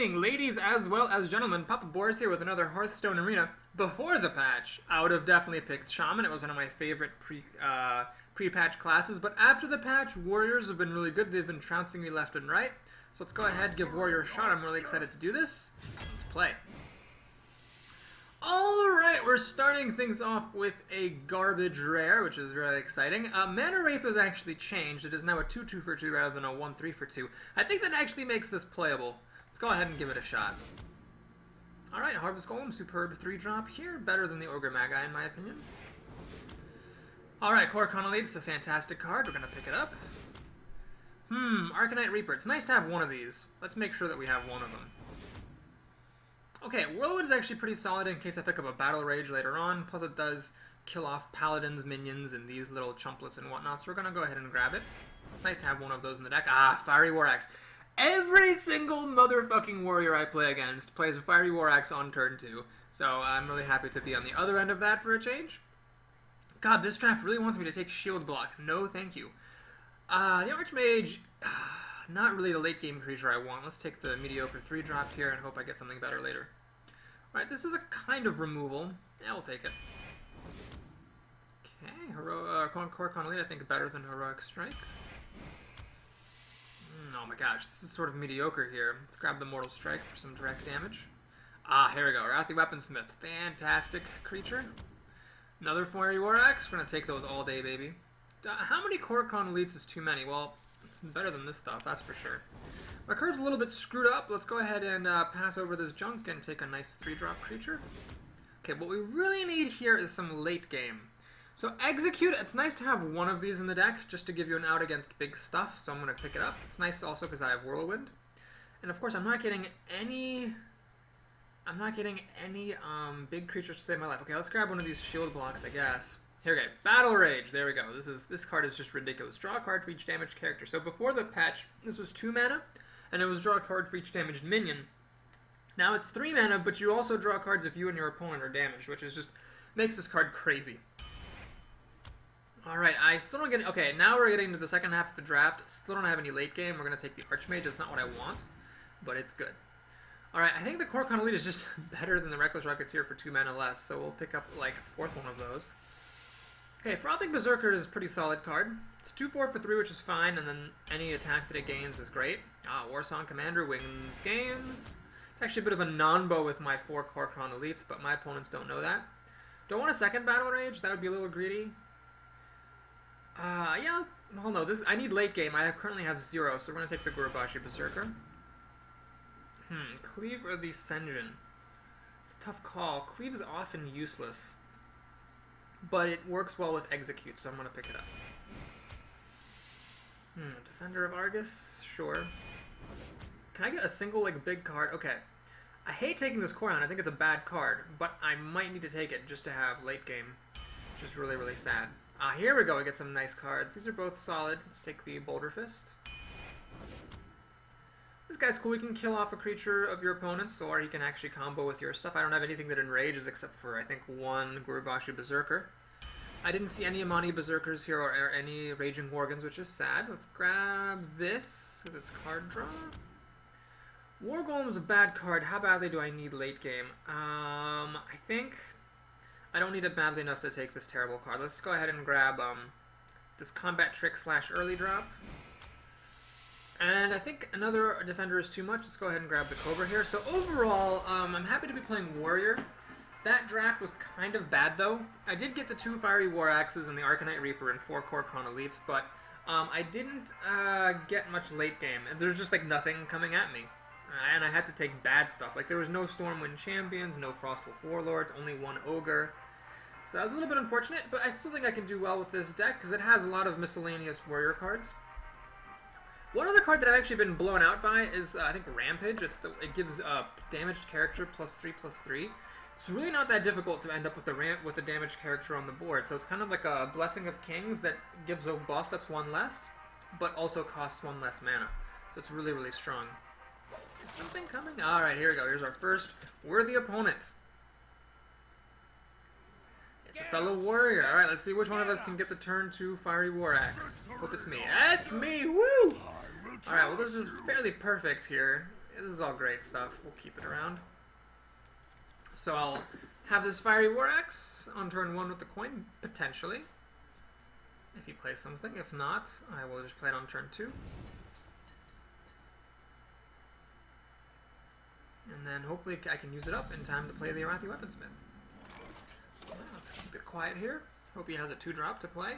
evening, ladies as well as gentlemen. Papa Boris here with another Hearthstone Arena. Before the patch, I would have definitely picked Shaman. It was one of my favorite pre-patch classes. But after the patch, Warriors have been really good. They've been trouncing me left and right. So let's go ahead and give Warrior a shot. I'm really excited to do this. Let's play. Alright, we're starting things off with a garbage rare, which is really exciting. Mana Wraith was actually changed. It is now a 2-2 for 2 rather than a 1-3 for 2. I think that actually makes this playable. Let's go ahead and give it a shot. Alright, Harvest Golem, superb 3-drop here. Better than the Ogre Magi in my opinion. Alright, Core Elite is a fantastic card. We're going to pick it up. Arcanite Reaper. It's nice to have one of these. Let's make sure that we have one of them. Okay, Whirlwind is actually pretty solid in case I pick up a Battle Rage later on, plus it does kill off Paladins, minions, and these little chumplets and whatnot, so we're going to go ahead and grab it. It's nice to have one of those in the deck. Fiery War Axe. Every single motherfucking warrior I play against plays a Fiery War Axe on turn 2, so I'm really happy to be on the other end of that for a change. God, this draft really wants me to take Shield Block. No, thank you. The Archmage... not really the late game creature I want. Let's take the mediocre 3-drop here and hope I get something better later. Alright, this is a kind of removal. Yeah, we'll take it. Okay, Core Elite, I think better than Heroic Strike. Oh my gosh, this is sort of mediocre here. Let's grab the Mortal Strike for some direct damage. Here we go. Wrathy Weaponsmith. Fantastic creature. Another Fiery War Axe. We're going to take those all day, baby. How many Core Elites is too many? Well, better than this stuff, that's for sure. My card's a little bit screwed up. Let's go ahead and pass over this junk and take a nice 3-drop creature. Okay, what we really need here is some late game. So Execute, it's nice to have one of these in the deck just to give you an out against big stuff, so I'm going to pick it up. It's nice also because I have Whirlwind. And of course I'm not getting any big creatures to save my life. Okay, let's grab one of these shield blocks, I guess. Here we go. Battle Rage. There we go. This card is just ridiculous. Draw a card for each damaged character. So before the patch, this was 2 mana, and it was draw a card for each damaged minion. Now it's 3 mana, but you also draw cards if you and your opponent are damaged, which is just makes this card crazy. Alright, I still don't get... Okay, now we're getting to the second half of the draft. Still don't have any late game. We're going to take the Archmage. It's not what I want, but it's good. Alright, I think the Core Elite is just better than the Reckless Rocketeer for 2 mana less, so we'll pick up, like, a 4th one of those. Okay, Frothing Berserker is a pretty solid card. It's 2-4 for 3, which is fine, and then any attack that it gains is great. Warsong Commander wins games. It's actually a bit of a non-bow with my 4 Core Elites, but my opponents don't know that. Don't want a second Battle Rage? That would be a little greedy. Yeah, well no, I need late game. I currently have 0, so we're going to take the Gorehowl Berserker. Cleave or the Sen'jin? It's a tough call. Cleave is often useless, but it works well with Execute, so I'm going to pick it up. Defender of Argus? Sure. Can I get a single, like, big card? Okay. I hate taking this Corian. I think it's a bad card, but I might need to take it just to have late game, which is really, really sad. Here we go. We get some nice cards. These are both solid. Let's take the Boulder Fist. This guy's cool. He can kill off a creature of your opponent's, or he can actually combo with your stuff. I don't have anything that enrages except for, I think, one Gorehowl Berserker. I didn't see any Amani Berserkers here or any Raging Worgens, which is sad. Let's grab this, because it's card draw. War Golem is a bad card. How badly do I need late game? I think I don't need it badly enough to take this terrible card. Let's go ahead and grab this Combat Trick / early drop. And I think another Defender is too much. Let's go ahead and grab the Cobra here. So overall, I'm happy to be playing Warrior. That draft was kind of bad, though. I did get the 2 Fiery War Axes and the Arcanite Reaper and 4 Core Elites, but I didn't get much late game. There's just, like, nothing coming at me. And I had to take bad stuff. Like, there was no Stormwind Champions, no Frostwolf Warlords, only 1 Ogre. So that was a little bit unfortunate, but I still think I can do well with this deck, because it has a lot of miscellaneous Warrior cards. One other card that I've actually been blown out by is, I think, Rampage. It gives a damaged character +3/+3. It's really not that difficult to end up with a damaged character on the board. So it's kind of like a Blessing of Kings that gives a buff that's 1 less, but also costs 1 less mana. So it's really, really strong. Is something coming? Alright, here we go. Here's our first worthy opponent. It's a fellow warrior. Alright, let's see which one of us can get the turn 2 Fiery War Axe. Hope it's me. It's me! Woo! Alright, well this is fairly perfect here. This is all great stuff. We'll keep it around. So I'll have this Fiery War Axe on turn 1 with the coin, potentially. If he plays something. If not, I will just play it on turn 2. And then hopefully I can use it up in time to play the Arathi Weaponsmith. Let's keep it quiet here. Hope he has a 2-drop to play.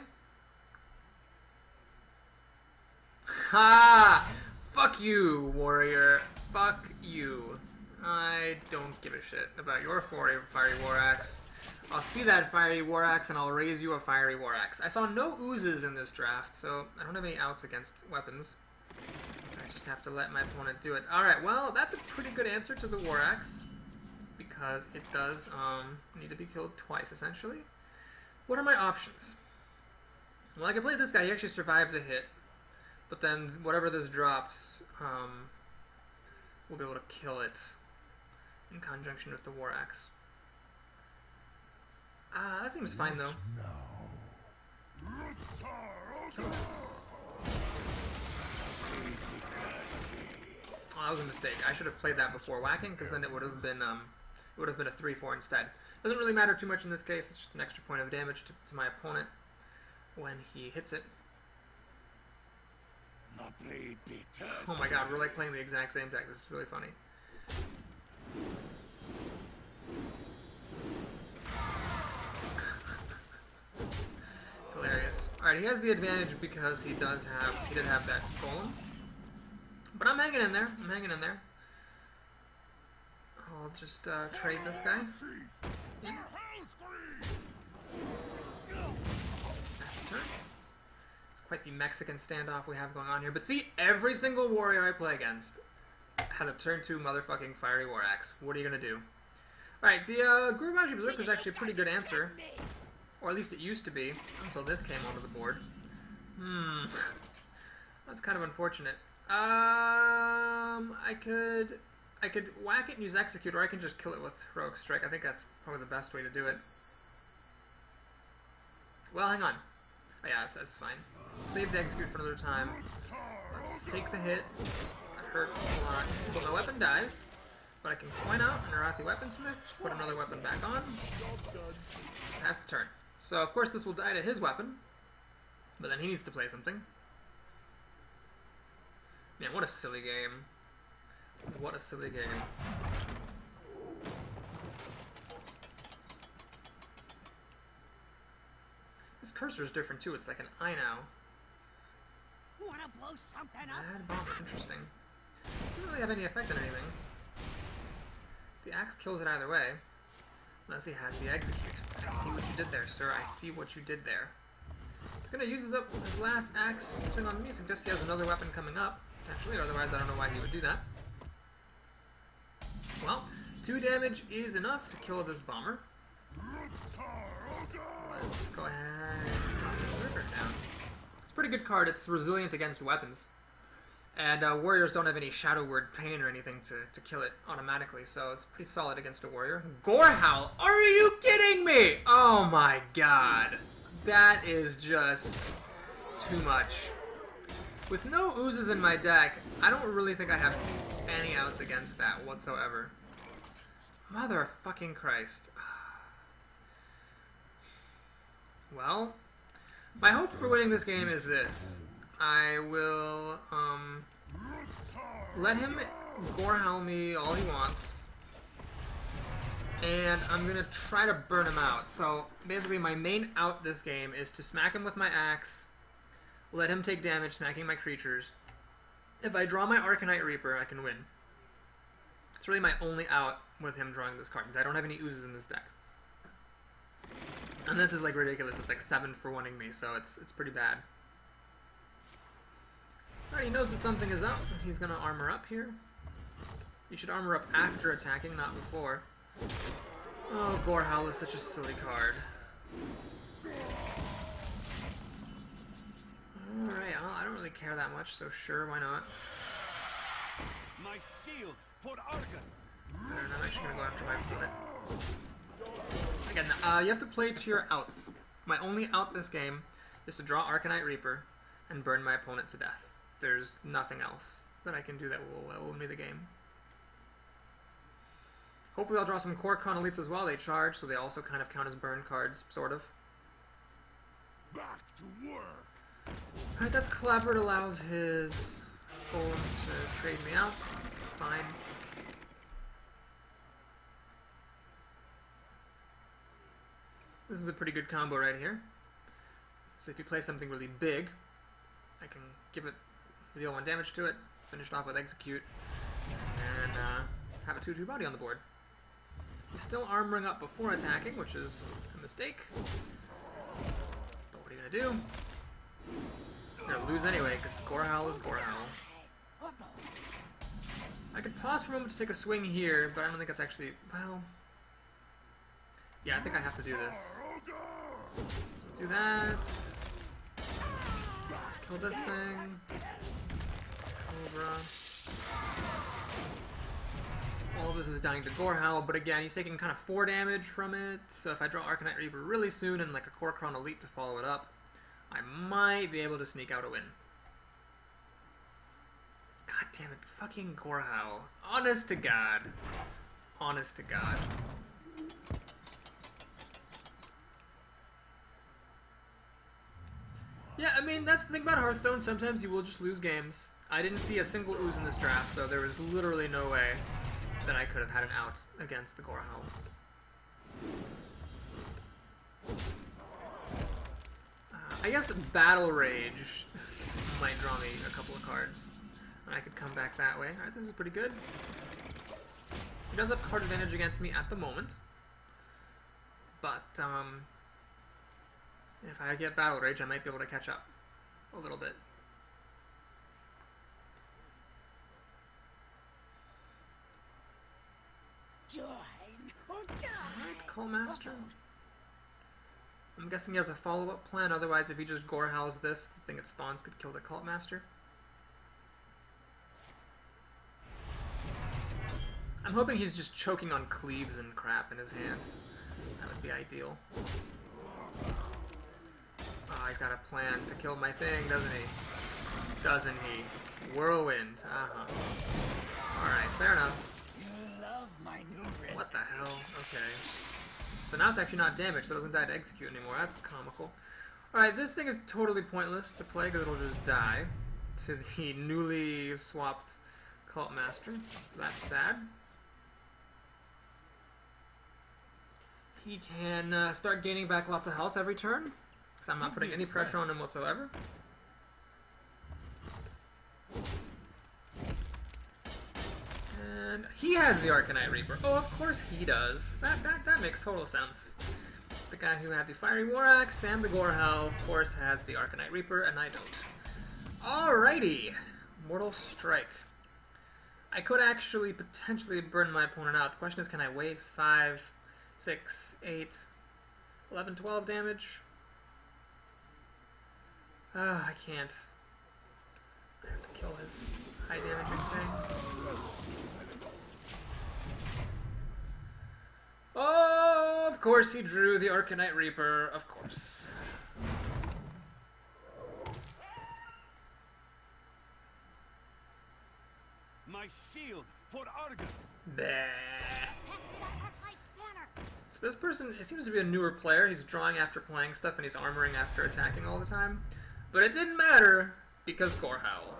Ha! Fuck you, warrior. Fuck you. I don't give a shit about your Fiery War Axe. I'll see that Fiery War Axe and I'll raise you a Fiery War Axe. I saw no oozes in this draft, so I don't have any outs against weapons. I just have to let my opponent do it. Alright, well, that's a pretty good answer to the War Axe, because it does need to be killed twice, essentially. What are my options? Well, I can play this guy. He actually survives a hit, but then whatever this drops, we'll be able to kill it in conjunction with the War Axe. That seems fine, though. Let's kill this. Oh, that was a mistake. I should have played that before whacking, because then it would have been a 3-4 instead. Doesn't really matter too much in this case. It's just an extra point of damage to my opponent when he hits it. Oh my god, we're like playing the exact same deck. This is really funny. Hilarious. Alright, he has the advantage because he did have that golem. But I'm hanging in there. I'll just trade this guy. Yeah. That's a turn. It's quite the Mexican standoff we have going on here. But see, every single warrior I play against has a turn 2 motherfucking Fiery War Axe. What are you gonna do? Alright, the GOREHOWL Berserker is actually a pretty good answer. Or at least it used to be, until this came onto the board. That's kind of unfortunate. I could whack it and use Execute, or I can just kill it with Heroic Strike. I think that's probably the best way to do it. Well, hang on. Oh yeah, that's fine. Save the Execute for another time. Let's take the hit. That hurts a lot. Well, my weapon dies, but I can point out an Arathi Weaponsmith, put another weapon back on. Pass the turn. So, of course, this will die to his weapon, but then he needs to play something. Man, what a silly game. What a silly game. This cursor is different too. It's like an eye now. Wanna blow something up? Mad bomber, interesting. Doesn't really have any effect on anything. The axe kills it either way. Unless he has the Execute. I see what you did there, sir. I see what you did there. He's gonna use his last axe swing on me. Suggests he has another weapon coming up, potentially, or otherwise I don't know why he would do that. Well, 2 damage is enough to kill this bomber. Let's go ahead and drop the Berserker down. It's a pretty good card. It's resilient against weapons. And warriors don't have any Shadow Word Pain or anything to kill it automatically, so it's pretty solid against a warrior. Gorehowl! Are you kidding me? Oh my god. That is just too much. With no oozes in my deck, I don't really think I have any outs against that whatsoever. Motherfucking Christ. Well, my hope for winning this game is this. I will let him Gorehowl me all he wants, and I'm gonna try to burn him out. So basically my main out this game is to smack him with my axe, let him take damage smacking my creatures. If I draw my Arcanite Reaper, I can win. It's really my only out with him drawing this card, because I don't have any oozes in this deck. And this is like ridiculous. It's like 7 for winning me, so it's pretty bad. Alright, he knows that something is up. He's gonna armor up here. You should armor up after attacking, not before. Oh, Gorehowl is such a silly card. Alright, well, I don't really care that much, so sure, why not? My shield for Argus. I don't know, I'm actually gonna go after my opponent. Again, you have to play to your outs. My only out this game is to draw Arcanite Reaper and burn my opponent to death. There's nothing else that I can do that will win me the game. Hopefully I'll draw some Korkon Elites as well. They charge, so they also kind of count as burn cards, sort of. Back to work. Alright, that's clever. It allows his golem to trade me out. It's fine. This is a pretty good combo right here. So if you play something really big, I can give it, deal 1 damage to it, finish it off with execute, and have a 2/2 body on the board. He's still armoring up before attacking, which is a mistake. But what are you gonna do? You're gonna lose anyway, because Gorehowl is Gorehowl. I could pause for a moment to take a swing here, but I don't think it's actually, well... Yeah, I think I have to do this. So do that. Kill this thing. Cobra. All of this is dying to Gorehowl, but again, he's taking kind of 4 damage from it, so if I draw Arcanite Reaper really soon and like a Korkon Elite to follow it up, I might be able to sneak out a win. God damn it, fucking Gorehowl. Honest to God. Honest to God. Yeah, I mean, that's the thing about Hearthstone. Sometimes you will just lose games. I didn't see a single ooze in this draft, so there was literally no way that I could have had an out against the Gorehowl. I guess Battle Rage might draw me a couple of cards, and I could come back that way. Alright, this is pretty good. He does have card advantage against me at the moment, but if I get Battle Rage, I might be able to catch up a little bit. Alright, Call Master. I'm guessing he has a follow-up plan, otherwise if he just Gorehowls this, the thing it spawns could kill the Cult Master. I'm hoping he's just choking on cleaves and crap in his hand. That would be ideal. Oh, he's got a plan to kill my thing, doesn't he? Doesn't he? Whirlwind. Uh-huh. Alright, fair enough. What the hell? Okay. So now it's actually not damaged, so it doesn't die to execute anymore. That's comical. Alright, this thing is totally pointless to play because it'll just die to the newly swapped Cult Master. So that's sad. He can start gaining back lots of health every turn, because I'm not putting any pressure on him whatsoever. And he has the Arcanite Reaper. Oh, of course he does. That makes total sense. The guy who had the Fiery War Axe and the Gorehowl, of course, has the Arcanite Reaper, and I don't. Alrighty. Mortal Strike. I could actually potentially burn my opponent out. The question is, can I wait 5, 6, 8, 11, 12 damage? I can't. I have to kill his high damaging thing. Oh, of course he drew the Arcanite Reaper, of course. My shield for Argus. Bah. So this person, it seems to be a newer player. He's drawing after playing stuff and he's armoring after attacking all the time. But it didn't matter because Gorehowl.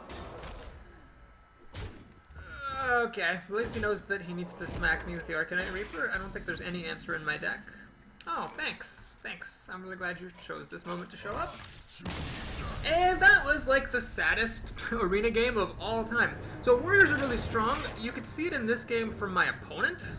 Okay, at least he knows that he needs to smack me with the Arcanite Reaper. I don't think there's any answer in my deck. Oh, thanks. Thanks. I'm really glad you chose this moment to show up. And that was like the saddest arena game of all time. So warriors are really strong. You could see it in this game from my opponent.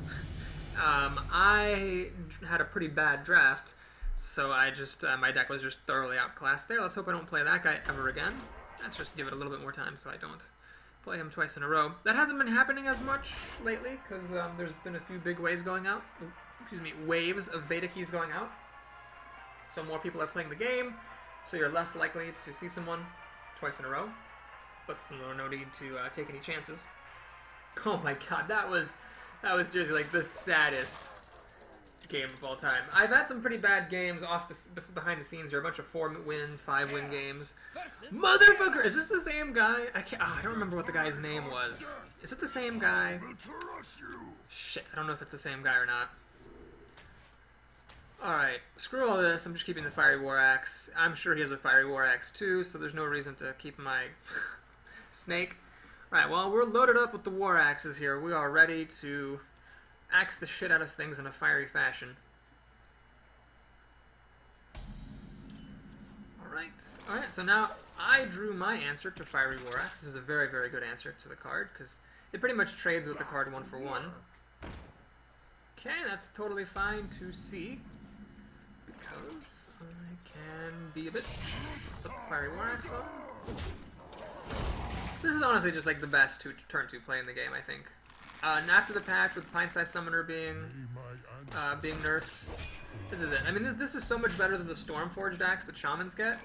I had a pretty bad draft, so I just, my deck was just thoroughly outclassed there. Let's hope I don't play that guy ever again. Let's just give it a little bit more time so I don't play him twice in a row. That hasn't been happening as much lately, because there's been a few big waves going out. Excuse me, waves of beta keys going out. So more people are playing the game, so you're less likely to see someone twice in a row. But still no need to take any chances. Oh my god, that was seriously like the saddest game of all time. I've had some pretty bad games off the behind the scenes here. A bunch of 4-win, 5-win games. Motherfucker! Is this the same guy? I don't remember what the guy's name was. Is it the same guy? Shit, I don't know if it's the same guy or not. Alright, screw all this, I'm just keeping the Fiery War Axe. I'm sure he has a Fiery War Axe too, so there's no reason to keep my snake. Alright, well, we're loaded up with the War Axes here. We are ready to axe the shit out of things in a fiery fashion. Alright, so now I drew my answer to Fiery War Axe. This is a very, very good answer to the card, because it pretty much trades with the card 1 for 1. Okay, that's totally fine to see. Because I can be a bitch. Put the Fiery War Axe on. This is honestly just like the best turn 2 play in the game, I think. And after the patch with Pint-Sized Summoner being nerfed, this is it. I mean, this is so much better than the Stormforged Axe that Shamans get.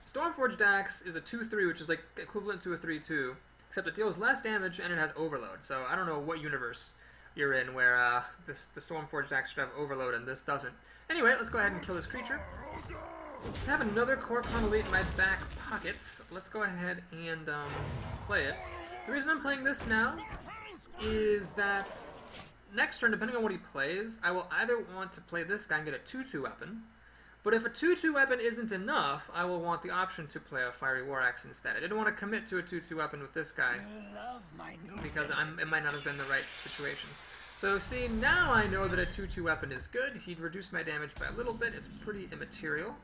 Stormforged Axe is a 2-3, which is like equivalent to a 3-2, except it deals less damage and it has Overload. So I don't know what universe you're in where the Stormforged Axe should have Overload and this doesn't. Anyway, let's go ahead and kill this creature. Let's have another Core Elite in my back pocket. Let's go ahead and play it. The reason I'm playing this now is that next turn, depending on what he plays, I will either want to play this guy and get a 2-2 weapon, but if a 2-2 weapon isn't enough, I will want the option to play a Fiery War Axe instead. I didn't want to commit to a 2-2 weapon with this guy because it might not have been the right situation. So see, now I know that a 2-2 weapon is good. He'd reduce my damage by a little bit. It's pretty immaterial.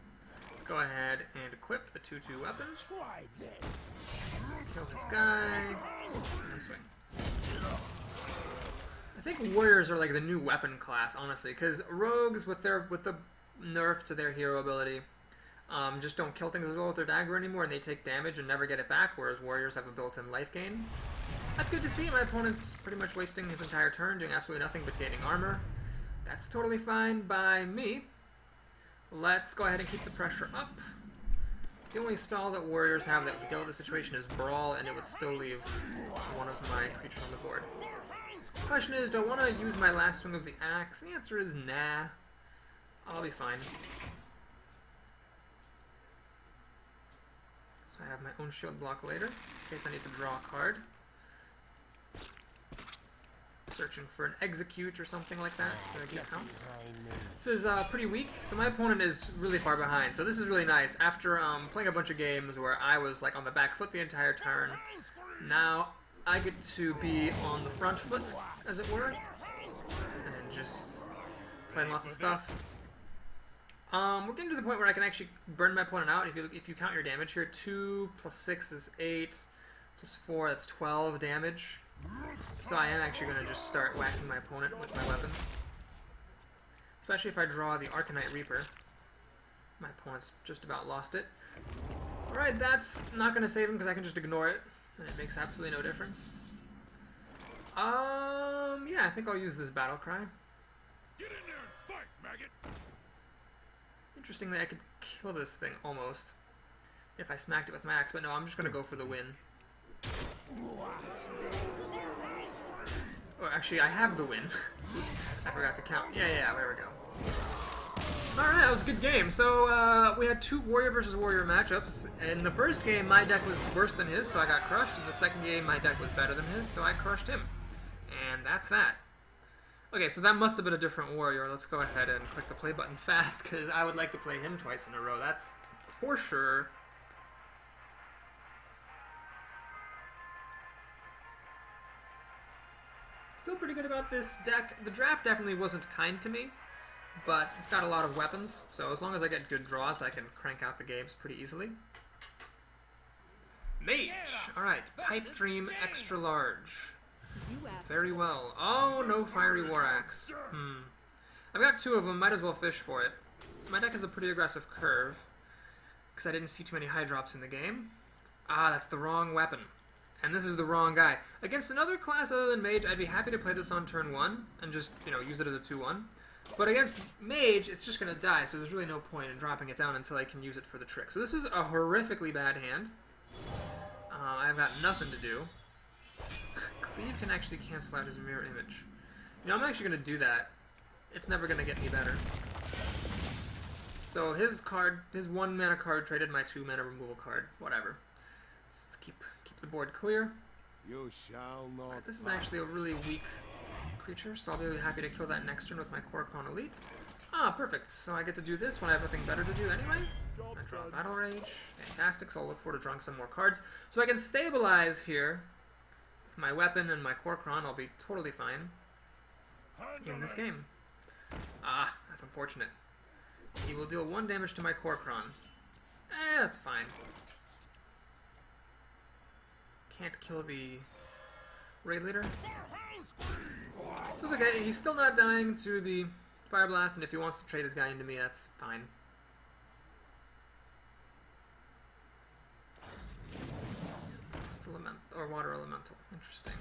Let's go ahead and equip the 2-2 weapon. Kill this guy, and swing. I think warriors are like the new weapon class, honestly, because rogues with the nerf to their hero ability just don't kill things as well with their dagger anymore, and they take damage and never get it back, whereas warriors have a built-in life gain. That's good to see. My opponent's pretty much wasting his entire turn doing absolutely nothing but gaining armor. That's totally fine by me. Let's go ahead and keep the pressure up. The only spell that warriors have that would deal with the situation is Brawl, and it would still leave one of my creatures on the board. Question is, do I want to use my last swing of the axe? The answer is nah. I'll be fine. So I have my own shield block later, in case I need to draw a card. Searching for an execute or something like that to get counts. This is pretty weak, so my opponent is really far behind. So this is really nice. After playing a bunch of games where I was like on the back foot the entire turn, now I get to be on the front foot, as it were, and just playing lots of stuff. We're getting to the point where I can actually burn my opponent out. If you count your damage here, 2 plus 6 is 8, plus 4, that's 12 damage. So I am actually going to just start whacking my opponent with my weapons. Especially if I draw the Arcanite Reaper. My opponent's just about lost it. Alright, that's not going to save him because I can just ignore it. And it makes absolutely no difference. Yeah, I think I'll use this Battle Cry. Get in there and fight, maggot! Interestingly, I could kill this thing almost if I smacked it with my axe, but no, I'm just going to go for the win. Oh, actually, I have the win. Oops, I forgot to count. Yeah, there we go. Alright, that was a good game. So, we had 2 warrior versus warrior matchups. In the first game, my deck was worse than his, so I got crushed. In the second game, my deck was better than his, so I crushed him. And that's that. Okay, so that must have been a different warrior. Let's go ahead and click the play button fast, because I would like to play him twice in a row. That's for sure. Feel pretty good about this deck. The draft definitely wasn't kind to me, but it's got a lot of weapons, so as long as I get good draws, I can crank out the games pretty easily. Mage! Alright, Pipe Dream Extra Large. Very well. Oh, no Fiery War Axe. I've got 2 of them, might as well fish for it. My deck has a pretty aggressive curve, because I didn't see too many high drops in the game. Ah, that's the wrong weapon. And this is the wrong guy. Against another class other than Mage, I'd be happy to play this on turn 1 and just, use it as a 2-1. But against Mage, it's just going to die, so there's really no point in dropping it down until I can use it for the trick. So this is a horrifically bad hand. I've got nothing to do. Cleave can actually cancel out his mirror image. I'm actually going to do that. It's never going to get me better. So his 1 mana card traded my 2 mana removal card. Whatever. Let's keep the board clear. You shall not. This is actually a really weak creature, so I'll be happy to kill that next turn with my Korokron Elite. Ah, perfect. So I get to do this when I have nothing better to do anyway. I draw Battle Rage. Fantastic, so I'll look forward to drawing some more cards. So I can stabilize here with my weapon and my Korokron. I'll be totally fine in this game. Ah, that's unfortunate. He will deal 1 damage to my Korokron. That's fine. Can't kill the Raid Leader. So it's okay. He's still not dying to the Fire Blast, and if he wants to trade his guy into me, that's fine. Frost Element or Water Elemental. Interesting.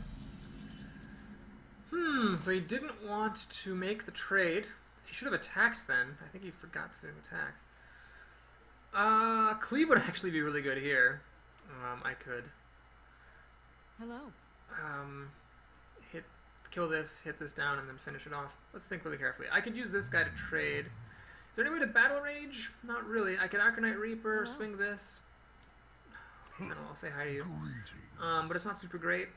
So he didn't want to make the trade. He should have attacked then. I think he forgot to attack. Cleave would actually be really good here. I could. Hello. Kill this, hit this down, and then finish it off. Let's think really carefully. I could use this guy to trade. Is there any way to Battle Rage? Not really. I could Arcanite Reaper, swing this. Okay, then I'll say hi to you. But it's not super great.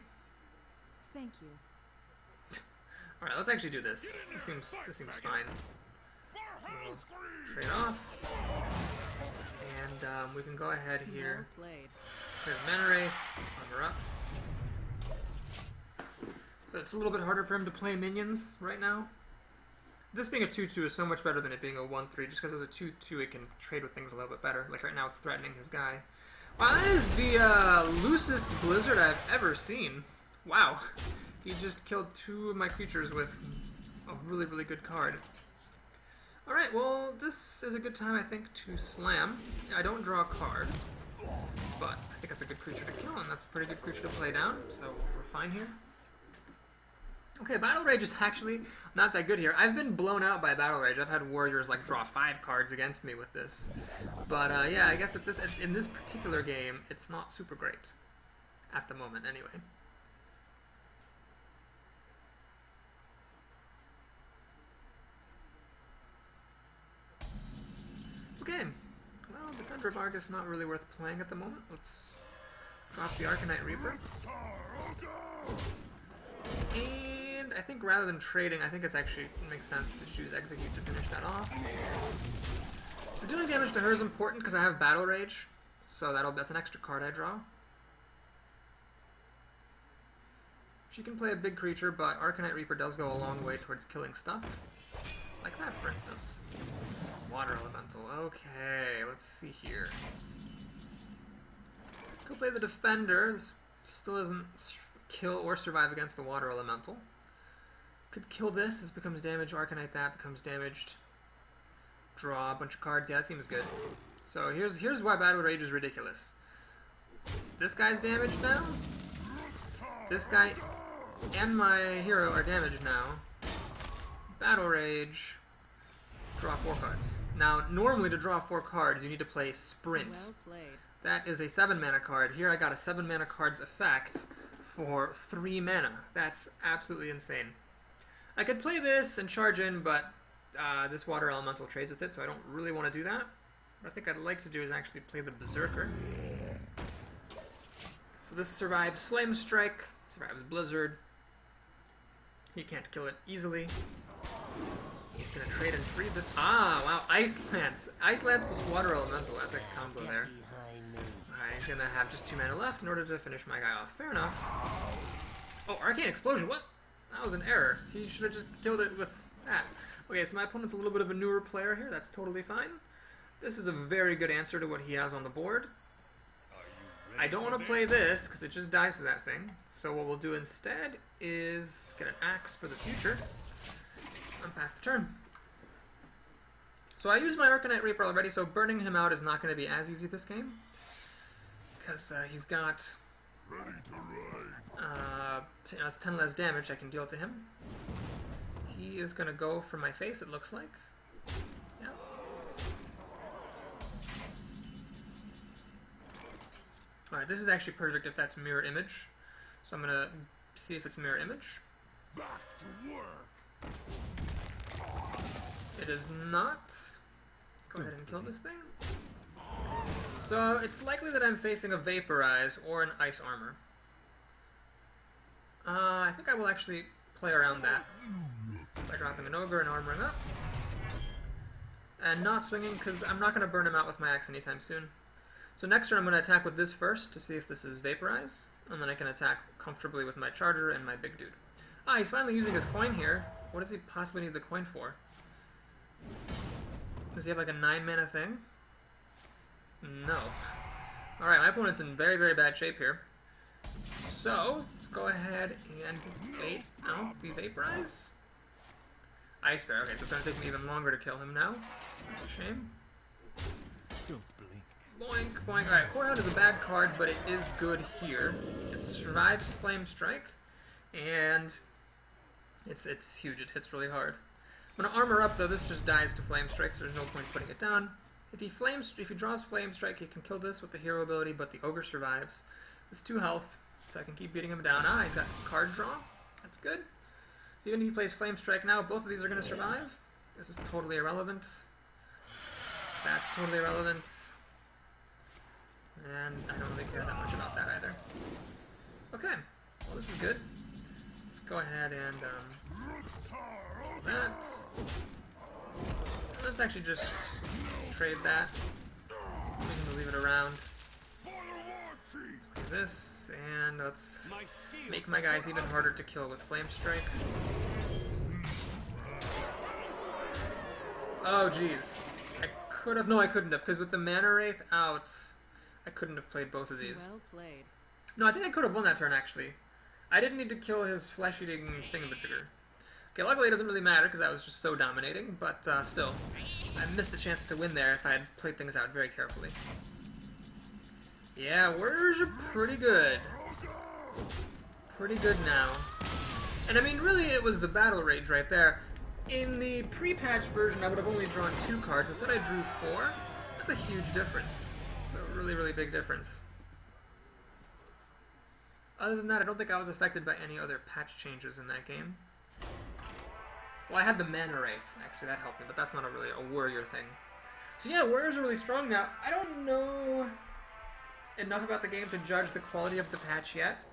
Thank you. Alright, let's actually do this. This seems fine. We'll trade off. And we can go ahead here. Well played. Play the Mana Wraith, armor up. So it's a little bit harder for him to play minions right now. This being a 2-2 is so much better than it being a 1-3, just because as a 2-2 it can trade with things a little bit better. Like right now it's threatening his guy. Wow, that is the loosest Blizzard I've ever seen. Wow. He just killed 2 of my creatures with a really, really good card. Alright, well, this is a good time, I think, to slam. I don't draw a card, but I think that's a good creature to kill, and that's a pretty good creature to play down, so we're fine here. Okay, Battle Rage is actually not that good here. I've been blown out by Battle Rage. I've had warriors like draw 5 cards against me with this. But yeah, I guess in this particular game, it's not super great. At the moment, anyway. Okay, well, Defender of Argus not really worth playing at the moment. Let's drop the Arcanite Reaper. And I think rather than trading, I think it makes sense to choose Execute to finish that off. The dealing damage to her is important because I have Battle Rage, so that's an extra card I draw. She can play a big creature, but Arcanite Reaper does go a long way towards killing stuff. Like that, for instance. Water Elemental. Okay, let's see here. Go play the Defender. This still doesn't kill or survive against the Water Elemental. Could kill this. This becomes damaged. Arcanite that becomes damaged. Draw a bunch of cards. Yeah, that seems good. So here's why Battle Rage is ridiculous. This guy's damaged now. This guy and my hero are damaged now. Battle Rage. Draw 4 cards. Now, normally to draw 4 cards, you need to play Sprint. Well played. That is a 7 mana card. Here I got a 7 mana card's effect for 3 mana. That's absolutely insane. I could play this and charge in, but this Water Elemental trades with it, so I don't really want to do that. What I think I'd like to do is actually play the Berserker. So this survives Flame Strike, survives Blizzard. He can't kill it easily. He's going to trade and freeze it. Ah, wow, Ice Lance. Ice Lance plus Water Elemental, epic combo there. Alright, he's going to have just 2 mana left in order to finish my guy off. Fair enough. Oh, Arcane Explosion, what? That was an error. He should have just killed it with that. Okay, so my opponent's a little bit of a newer player here. That's totally fine. This is a very good answer to what he has on the board. I don't want to play this, because it just dies to that thing. So what we'll do instead is get an axe for the future. And pass the turn. So I used my Arcanite Reaper already, so burning him out is not going to be as easy this game. Because he's got... it's 10 less damage I can deal to him. He is going to go for my face, it looks like. Yeah. Alright, this is actually perfect if that's mirror image. So I'm going to see if it's mirror image. Back to work. It is not. Let's go ahead and kill this thing. So it's likely that I'm facing a Vaporize or an Ice Armor. I think I will actually play around that by dropping an ogre and armoring up. And not swinging, because I'm not going to burn him out with my axe anytime soon. So next turn I'm going to attack with this first to see if this is Vaporize, and then I can attack comfortably with my Charger and my big dude. Ah, he's finally using his coin here. What does he possibly need the coin for? Does he have like a 9 mana thing? No. Alright, my opponent's in very, very bad shape here. So, let's go ahead and bait out the Vaporize. Ice Bear. Okay, so it's going to take me even longer to kill him now. That's a shame. Don't blink. Boink, boink. Alright, Gorehowl is a bad card, but it is good here. It survives Flame Strike, and it's huge. It hits really hard. I'm going to armor up, though. This just dies to Flame Strike, so there's no point putting it down. If he draws Flame Strike, he can kill this with the hero ability, but the Ogre survives with 2 health, so I can keep beating him down. Ah, he's got card draw. That's good. So even if he plays Flame Strike now, both of these are going to survive. This is totally irrelevant. That's totally irrelevant. And I don't really care that much about that either. Okay, well this is good. Let's go ahead and that. Let's actually just trade that. We can leave it around. Do this, and let's make my guys even harder to kill with Flame Strike. Oh jeez. I could have, no I couldn't have, because with the Mana Wraith out, I couldn't have played both of these. Well played. No, I think I could have won that turn actually. I didn't need to kill his flesh-eating thingamajigger. Okay, luckily it doesn't really matter because I was just so dominating, but still, I missed a chance to win there if I had played things out very carefully. Yeah, warriors are pretty good. Pretty good now. And I mean, really it was the battle rage right there. In the pre-patch version, I would have only drawn 2 cards. Instead I drew 4. That's a huge difference. So really, really big difference. Other than that, I don't think I was affected by any other patch changes in that game. Well, I had the Mana Wraith. Actually, that helped me, but that's not really a warrior thing. So yeah, warriors are really strong now. I don't know enough about the game to judge the quality of the patch yet,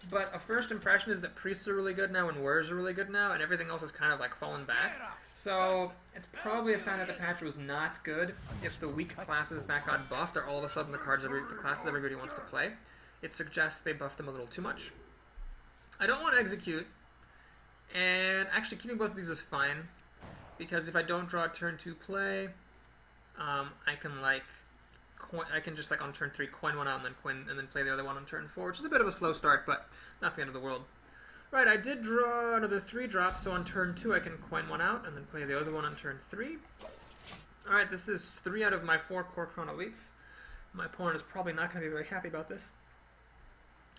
but a first impression is that priests are really good now and warriors are really good now, and everything else has kind of like fallen back. So it's probably a sign that the patch was not good if the weak classes that got buffed are all of a sudden the classes everybody wants to play. It suggests they buffed them a little too much. I don't want to execute, and actually keeping both of these is fine, because if I don't draw a turn 2 play, I can just like on turn 3 coin one out and then play the other one on turn 4, which is a bit of a slow start, but not the end of the world. Right, I did draw another 3 drops, so on turn 2 I can coin one out and then play the other one on turn 3. Alright, this is 3 out of my 4 core Chrono Elites. My opponent is probably not going to be very happy about this.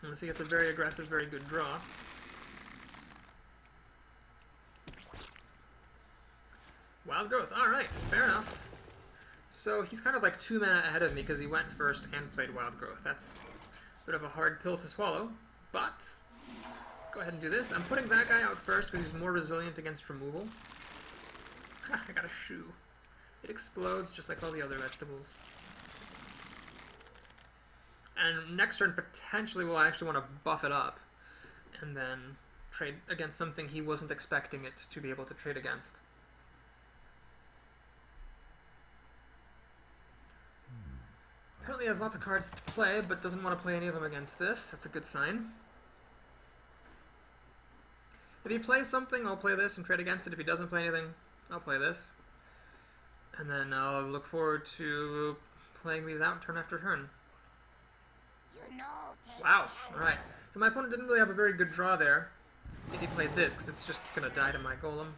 Unless he gets a very aggressive, very good draw. Wild Growth, alright, fair enough. So he's kind of like 2 mana ahead of me because he went first and played Wild Growth. That's a bit of a hard pill to swallow, but let's go ahead and do this. I'm putting that guy out first because he's more resilient against removal. Ha, I got a shoe. It explodes just like all the other vegetables. And next turn, potentially, we'll actually want to buff it up and then trade against something he wasn't expecting it to be able to trade against. Apparently he has lots of cards to play, but doesn't want to play any of them against this. That's a good sign. If he plays something, I'll play this and trade against it. If he doesn't play anything, I'll play this. And then I'll look forward to playing these out turn after turn. Wow, alright. So my opponent didn't really have a very good draw there if he played this, because it's just going to die to my golem.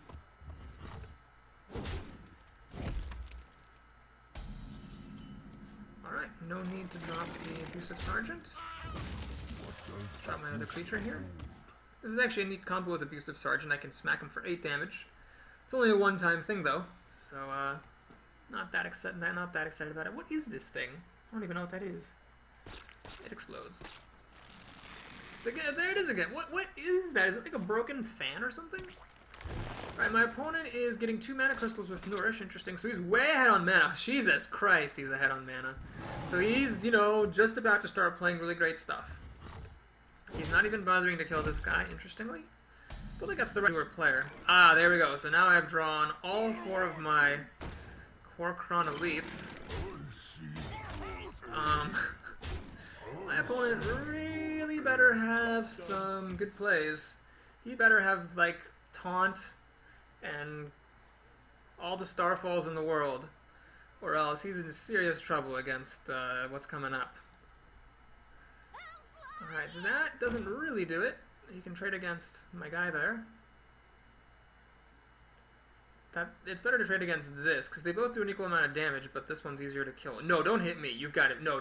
Alright, no need to drop the Abusive Sergeant. Drop my other creature here. This is actually a neat combo with Abusive Sergeant. I can smack him for 8 damage. It's only a one-time thing though, so not that excited about it. What is this thing? I don't even know what that is. It explodes. It's again, there it is again. What is that? Is it like a broken fan or something? Alright, my opponent is getting 2 mana crystals with Nourish. Interesting. So he's way ahead on mana. Jesus Christ, he's ahead on mana. So he's, you know, just about to start playing really great stuff. He's not even bothering to kill this guy, interestingly. don't think that's the right player. Ah, there we go. So now I've drawn all 4 of my Gorehowl elites. My opponent really better have some good plays. He better have, like, taunt and all the starfalls in the world, or else he's in serious trouble against what's coming up. Alright, that doesn't really do it. He can trade against my guy there. It's better to trade against this, because they both do an equal amount of damage, but this one's easier to kill. No, don't hit me. You've got it. No.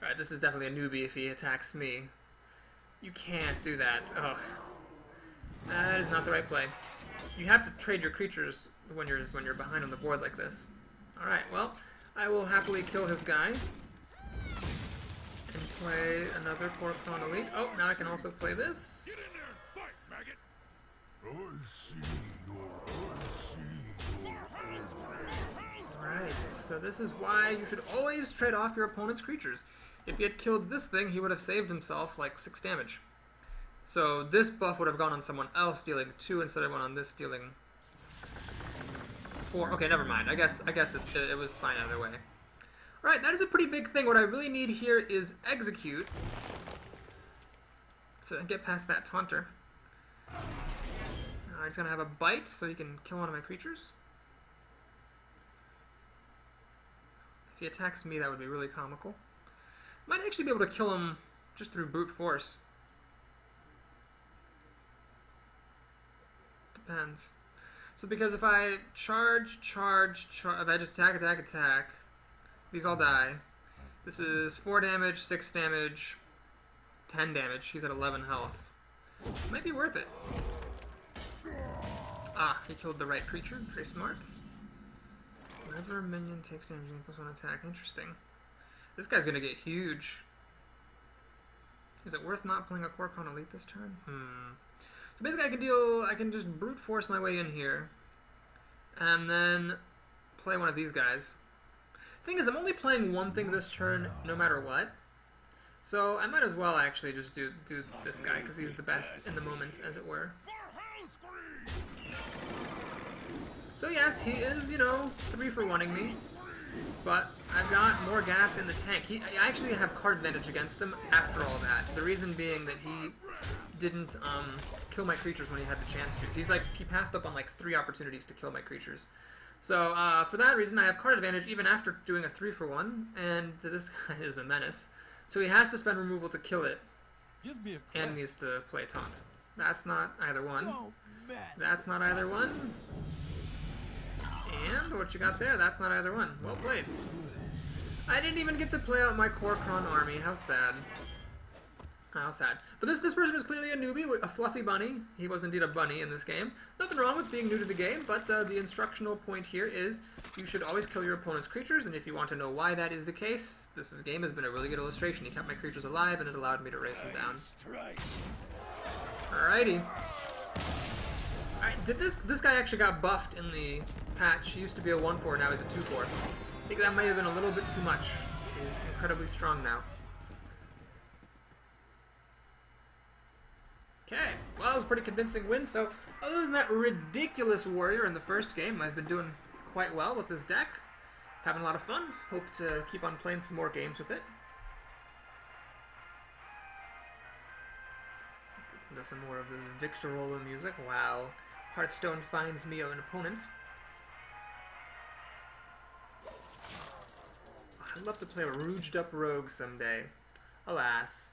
Alright, this is definitely a newbie if he attacks me. You can't do that. Ugh. That is not the right play. You have to trade your creatures when you're behind on the board like this. Alright, well, I will happily kill his guy. And play another Gorehowl elite. Oh, now I can also play this. Get in there and fight, maggot! I see your Alright, so this is why you should always trade off your opponent's creatures. If he had killed this thing, he would have saved himself like 6 damage. So this buff would have gone on someone else dealing 2 instead of one on this dealing 4. Okay, never mind. I guess it was fine either way. Alright, that is a pretty big thing. What I really need here is execute to get past that taunter. Alright, he's gonna have a bite so he can kill one of my creatures. If he attacks me, that would be really comical. Might actually be able to kill him just through brute force. Depends. So because if I charge, if I just attack, these all die. This is 4 damage, 6 damage, 10 damage. He's at 11 health. Might be worth it. Ah, he killed the right creature. Very smart. Whenever a minion takes damage, he plus 1 attack. Interesting. This guy's gonna get huge. Is it worth not playing a Gorehowl elite this turn? So basically I can just brute force my way in here. And then play one of these guys. Thing is, I'm only playing one thing this turn, no matter what. So I might as well actually just do this guy, because he's the best in the moment, as it were. So yes, he is, 3 for 1-ing me. But I've got more gas in the tank. I actually have card advantage against him after all that. The reason being that he didn't kill my creatures when he had the chance to. He passed up on like 3 opportunities to kill my creatures. So for that reason, I have card advantage even after doing a 3 for 1, and this guy is a menace. So he has to spend removal to kill it, and needs to play taunt. That's not either one. That's not either one. And what you got there, that's not either one. Well played. I didn't even get to play out my Gorehowl army. How sad. How sad. But this person is clearly a newbie, a fluffy bunny. He was indeed a bunny in this game. Nothing wrong with being new to the game, but the instructional point here is you should always kill your opponent's creatures, and if you want to know why that is the case, this game has been a really good illustration. He kept my creatures alive, and it allowed me to race them down. Alrighty. Alright, this guy actually got buffed in the patch. He used to be a 1/4, now he's a 2/4. I think that may have been a little bit too much. He's incredibly strong now. Okay, well, that was a pretty convincing win. So, other than that ridiculous warrior in the first game, I've been doing quite well with this deck. Having a lot of fun. Hope to keep on playing some more games with it. Listen to some more of this Victorola music while Hearthstone finds me an opponent. I'd love to play a rouged up rogue someday. Alas.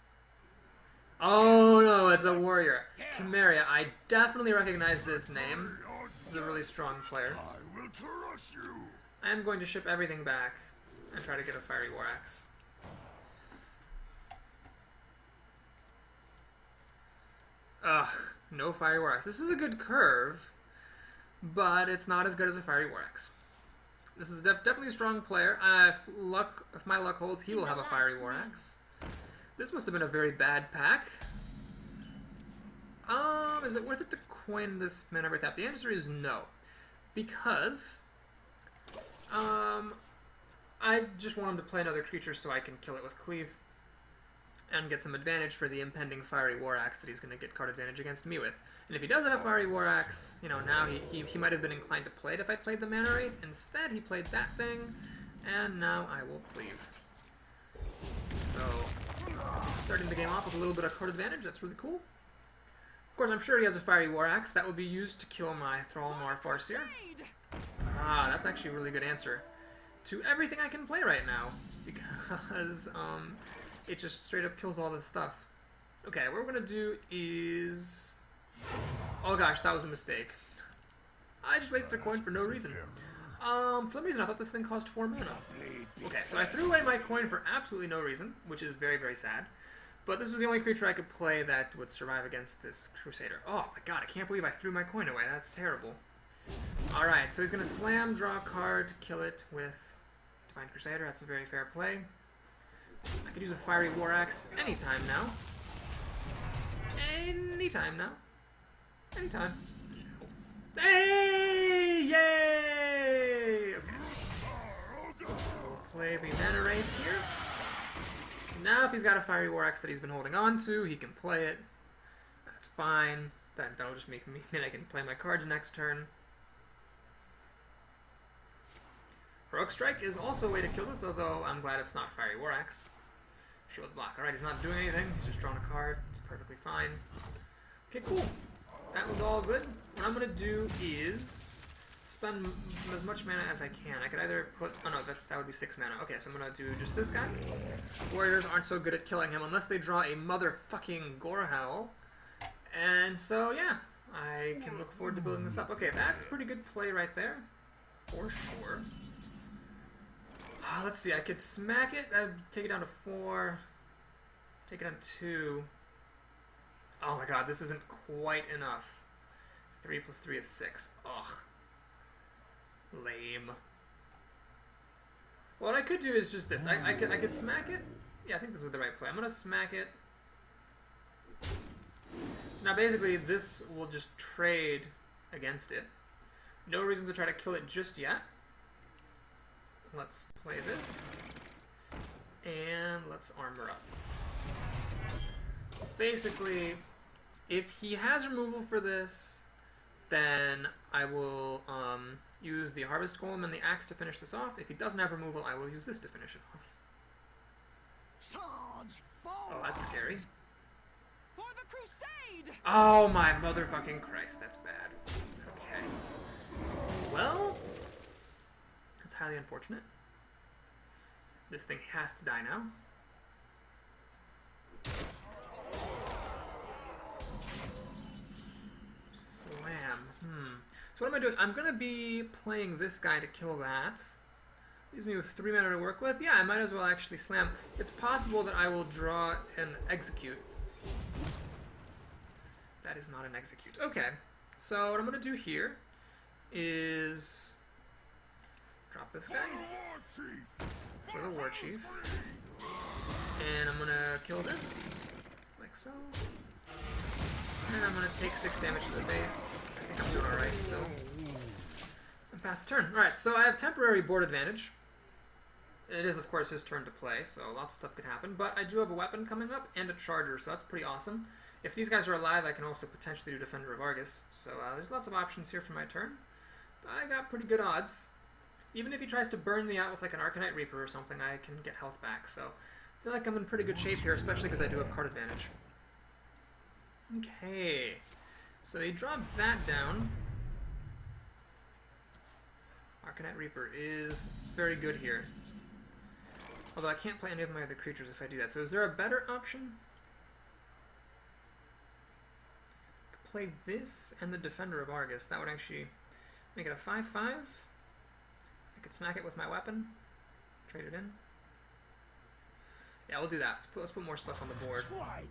Oh no, it's a warrior. Chimeria. I definitely recognize this name. This is a really strong player. I will crush you. I am going to ship everything back and try to get a Fiery War Axe. Ugh, no Fiery War Axe. This is a good curve, but it's not as good as a Fiery War Axe. This is definitely a strong player. If my luck holds, he will have a Fiery War Axe. This must have been a very bad pack. Is it worth it to coin this mana every tap? The answer is no. Because, I just want him to play another creature so I can kill it with Cleave. and get some advantage for the impending Fiery War Axe that he's going to get card advantage against me with. And if he doesn't have Fiery War Axe, you know, now he might have been inclined to play it if I played the Mana Wraith. Instead, he played that thing, and now I will cleave. So, starting the game off with a little bit of card advantage, that's really cool. Of course, I'm sure he has a Fiery War Axe. That will be used to kill my Thrallmar Farseer. Ah, that's actually a really good answer to everything I can play right now, because it just straight up kills all this stuff. Okay, what we're gonna do is... Oh gosh, that was a mistake. I just wasted a coin for no reason. For some reason I thought this thing cost 4 mana. Okay, so I threw away my coin for absolutely no reason, which is very, very sad. But this was the only creature I could play that would survive against this Crusader. Oh my god, I can't believe I threw my coin away. That's terrible. Alright, so he's going to slam, draw a card, kill it with Divine Crusader. That's a very fair play. I could use a Fiery War Axe anytime now. Anytime now. Anytime. Hey! Yay! Okay. So we'll play the Mana Wraith here. So now if he's got a Fiery War Axe that he's been holding on to, he can play it. That's fine. That'll just make me mean I can play my cards next turn. Heroic Strike is also a way to kill this, although I'm glad it's not Fiery War Axe. Shield block. Alright, he's not doing anything. He's just drawing a card. It's perfectly fine. Okay, cool. That was all good. What I'm going to do is spend as much mana as I can. I could either put... Oh no, that would be 6 mana. Okay, so I'm going to do just this guy. Warriors aren't so good at killing him unless they draw a motherfucking Gorehowl. And so, yeah, I can look forward to building this up. Okay, that's pretty good play right there. For sure. Let's see, I could smack it. I'd take it down to 4. Take it down to 2. Oh my god, this isn't quite enough. 3 plus 3 is 6. Ugh. Lame. What I could do is just this. I could smack it. Yeah, I think this is the right play. I'm going to smack it. So now basically this will just trade against it. No reason to try to kill it just yet. Let's play this. And let's armor up. Basically, if he has removal for this, then I will use the Harvest Golem and the Axe to finish this off. If he doesn't have removal, I will use this to finish it off. Oh, that's scary. For the crusade! Oh my motherfucking Christ, that's bad. Okay. Well, that's highly unfortunate. This thing has to die now. Slam. So what am I doing? I'm going to be playing this guy to kill that. Leaves me with 3 mana to work with. Yeah, I might as well actually slam. It's possible that I will draw an execute. That is not an execute. Okay, so what I'm going to do here is drop this guy for the War Chief. And I'm going to kill this, like so. And I'm going to take 6 damage to the base. I think I'm doing alright still. And pass the turn. Alright, so I have temporary board advantage. It is, of course, his turn to play, so lots of stuff could happen. But I do have a weapon coming up and a charger, so that's pretty awesome. If these guys are alive, I can also potentially do Defender of Argus. So there's lots of options here for my turn. But I got pretty good odds. Even if he tries to burn me out with like an Arcanite Reaper or something, I can get health back. So I feel like I'm in pretty good shape here, especially because I do have card advantage. Okay. So he dropped that down. Arcanite Reaper is very good here. Although I can't play any of my other creatures if I do that. So is there a better option? I could play this and the Defender of Argus. That would actually make it a 5/5. I could smack it with my weapon. Trade it in. Yeah, we'll do that. Let's put more stuff on the board. Do I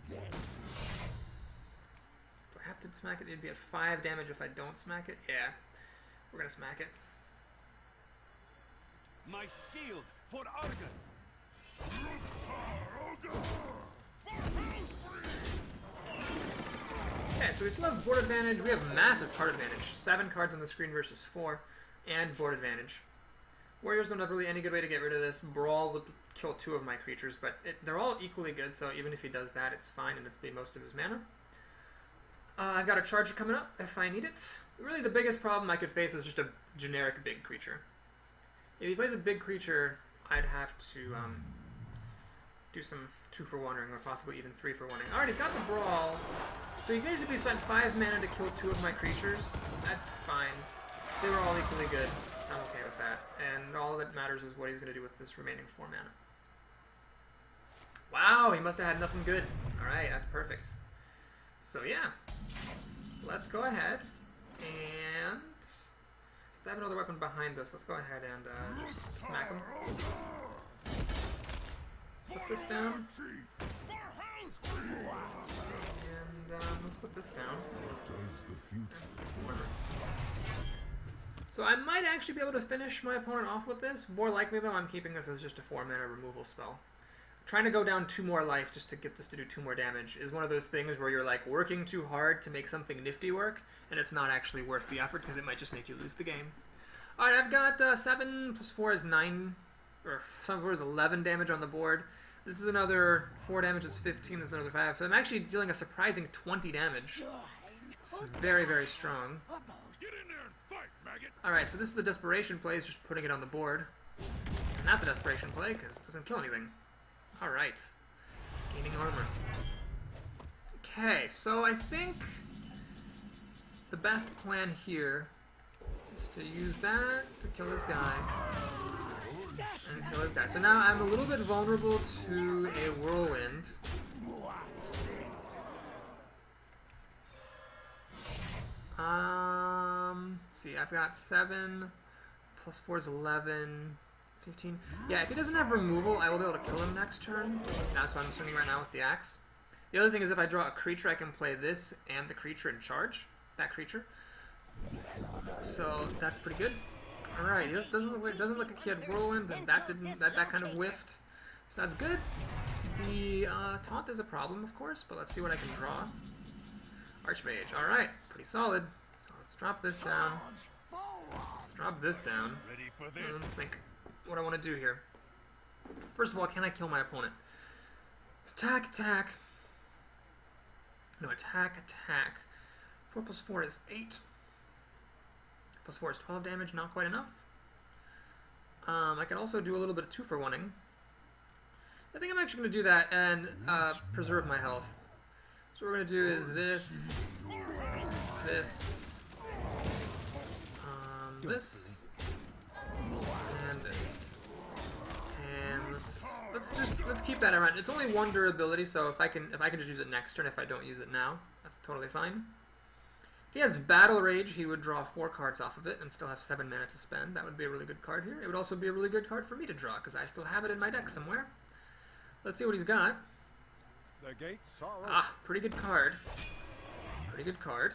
have to smack it? It'd be at 5 damage if I don't smack it? Yeah. We're gonna smack it. My shield for Argus. Okay, so we still have board advantage. We have massive card advantage. 7 cards on the screen versus 4, and board advantage. Warriors don't have really any good way to get rid of this. Brawl would kill 2 of my creatures, but they're all equally good, so even if he does that, it's fine, and it'll be most of his mana. I've got a charger coming up if I need it. Really, the biggest problem I could face is just a generic big creature. If he plays a big creature, I'd have to do some 2-for-1-ing, or possibly even 3-for-1-ing. Alright, he's got the Brawl. So he basically spent 5 mana to kill 2 of my creatures. That's fine. They were all equally good. I'm okay with that. And all that matters is what he's going to do with this remaining 4 mana. Wow, he must have had nothing good. Alright, that's perfect. So yeah, let's go ahead and, since I have another weapon behind us, let's go ahead and just smack him. Put this down. And let's put this down. Some armor. So I might actually be able to finish my opponent off with this. More likely though, I'm keeping this as just a 4-mana removal spell. Trying to go down 2 more life just to get this to do 2 more damage is one of those things where you're like working too hard to make something nifty work, and it's not actually worth the effort because it might just make you lose the game. Alright, I've got 7 plus 4 is 9, or 7 plus 4 is 11 damage on the board. This is another 4 damage, it's 15, this is another 5. So I'm actually dealing a surprising 20 damage. It's very, very strong. Get in there and fight, maggot. Alright, so this is a desperation play, it's just putting it on the board. And that's a desperation play because it doesn't kill anything. Alright. Gaining armor. Okay, so I think the best plan here is to use that to kill this guy. And kill this guy. So now I'm a little bit vulnerable to a whirlwind. See, I've got 7 plus 4 is 11. 15. Yeah, if he doesn't have removal, I will be able to kill him next turn. That's why I'm swinging right now with the axe. The other thing is if I draw a creature, I can play this and the creature and charge that creature. So that's pretty good. Alright, it doesn't look like he had whirlwind, and that kind of whiffed. So that's good. The taunt is a problem, of course, but let's see what I can draw. Archmage. Alright, pretty solid. So let's drop this down. Let's drop this down. Ready for this? And let's think what I want to do here. First of all, can I kill my opponent? Attack, attack. No, attack, attack. 4 plus 4 is 8. Plus 4 is 12 damage, not quite enough. I can also do a little bit of 2-for-1-ing. I think I'm actually going to do that and preserve my health. So what we're going to do is this, this, this, and this. And let's keep that around. It's only 1 durability, so if I can just use it next turn if I don't use it now, that's totally fine. If he has Battle Rage, he would draw 4 cards off of it and still have 7 mana to spend. That would be a really good card here. It would also be a really good card for me to draw because I still have it in my deck somewhere. Let's see what he's got. The gates are open. Ah, pretty good card. Pretty good card.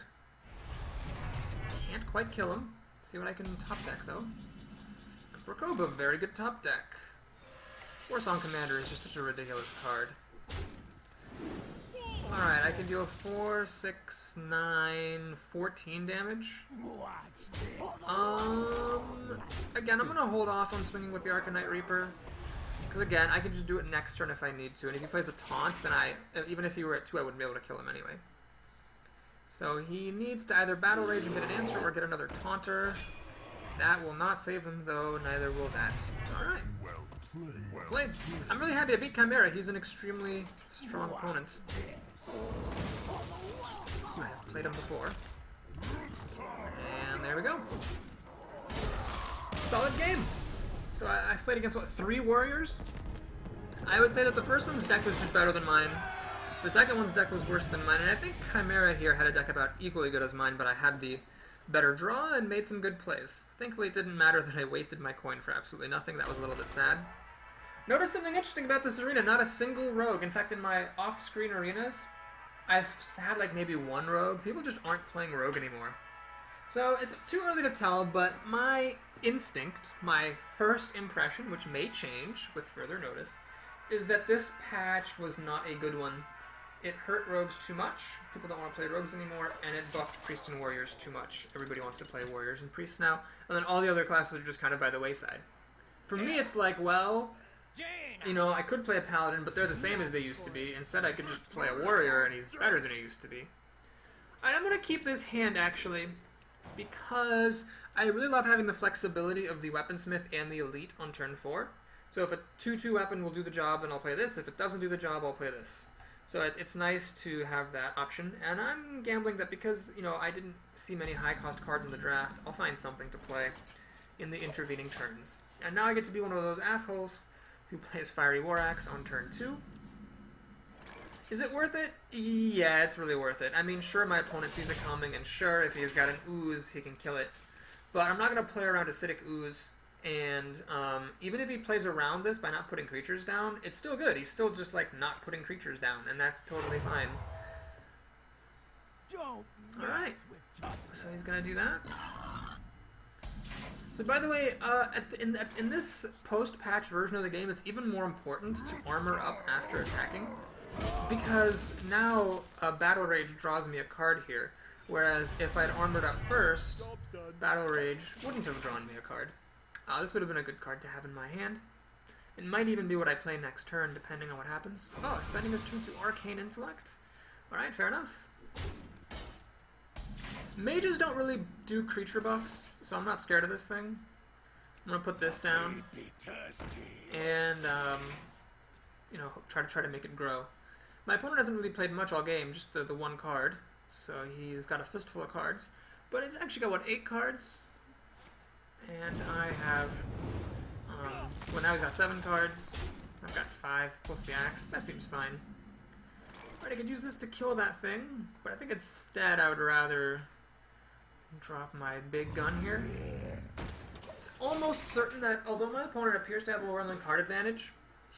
Can't quite kill him. Let's see what I can top deck though. Emperor Koba, very good top deck. Warsong Commander is just such a ridiculous card. Alright, I can deal 4, 6, 9, 14 damage. Again, I'm gonna hold off on swinging with the Arcanite Reaper. Because again, I can just do it next turn if I need to. And if he plays a taunt, then even if he were at 2, I wouldn't be able to kill him anyway. So he needs to either Battle Rage and get an answer or get another Taunter. That will not save him though, neither will that. Alright. Well played. I'm really happy I beat Chimera. He's an extremely strong opponent. I've played him before. And there we go. Solid game. So I played against, what, 3 warriors? I would say that the first one's deck was just better than mine. The second one's deck was worse than mine, and I think Chimera here had a deck about equally good as mine, but I had the better draw and made some good plays. Thankfully, it didn't matter that I wasted my coin for absolutely nothing. That was a little bit sad. Notice something interesting about this arena. Not a single rogue. In fact, in my off-screen arenas, I've had like maybe 1 rogue. People just aren't playing rogue anymore. So it's too early to tell, but my instinct, my first impression, which may change with further notice, is that this patch was not a good one. It hurt rogues too much. People don't want to play rogues anymore, and it buffed priests and warriors too much. Everybody wants to play warriors and priests now, and then all the other classes are just kind of by the wayside. For me, it's like, well, you know, I could play a paladin, but they're the same as they used to be. Instead, I could just play a warrior, and he's better than he used to be. Alright, I'm going to keep this hand, actually, because I really love having the flexibility of the weaponsmith and the elite on turn 4. So if a 2/2 weapon will do the job, and I'll play this. If it doesn't do the job, I'll play this. So it's nice to have that option. And I'm gambling that because, you know, I didn't see many high-cost cards in the draft, I'll find something to play in the intervening turns. And now I get to be one of those assholes who plays Fiery War Axe on turn 2. Is it worth it? Yeah, it's really worth it. I mean, sure, my opponent sees it coming, and sure, if he's got an ooze, he can kill it. But I'm not going to play around Acidic Ooze, and even if he plays around this by not putting creatures down, it's still good. He's still just, like, not putting creatures down, and that's totally fine. Alright, so he's going to do that. So by the way, in this post-patch version of the game, it's even more important to armor up after attacking, because now Battle Rage draws me a card here, whereas if I'd armored up first, Battle Rage wouldn't have drawn me a card. This would have been a good card to have in my hand. It might even be what I play next turn, depending on what happens. Oh, spending his turn to Arcane Intellect. Alright, fair enough. Mages don't really do creature buffs, so I'm not scared of this thing. I'm gonna put this down, and you know, try to make it grow. My opponent hasn't really played much all game, just the one card, so he's got a fistful of cards. But he's actually got, what, 8 cards? And I have, well, now he's got 7 cards. I've got 5 plus the axe. That seems fine. Alright, I could use this to kill that thing, but I think instead I would rather drop my big gun here. It's almost certain that, although my opponent appears to have overwhelming card advantage,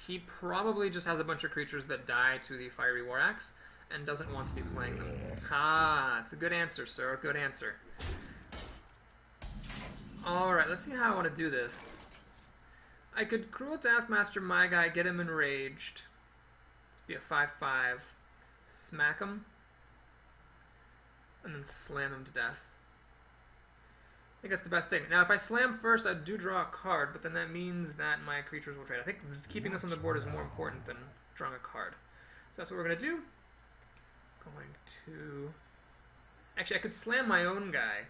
he probably just has a bunch of creatures that die to the Fiery War Axe and doesn't want to be playing them. Ha! It's a good answer, sir. Good answer. Alright, let's see how I want to do this. I could Cruel Taskmaster my guy, get him enraged. Let's be a 5/5. Smack him. And then slam him to death. I think that's the best thing. Now, if I slam first, I do draw a card, but then that means that my creatures will trade. I think keeping this on the board is more important than drawing a card. So that's what we're going to do. Going to... Actually, I could slam my own guy.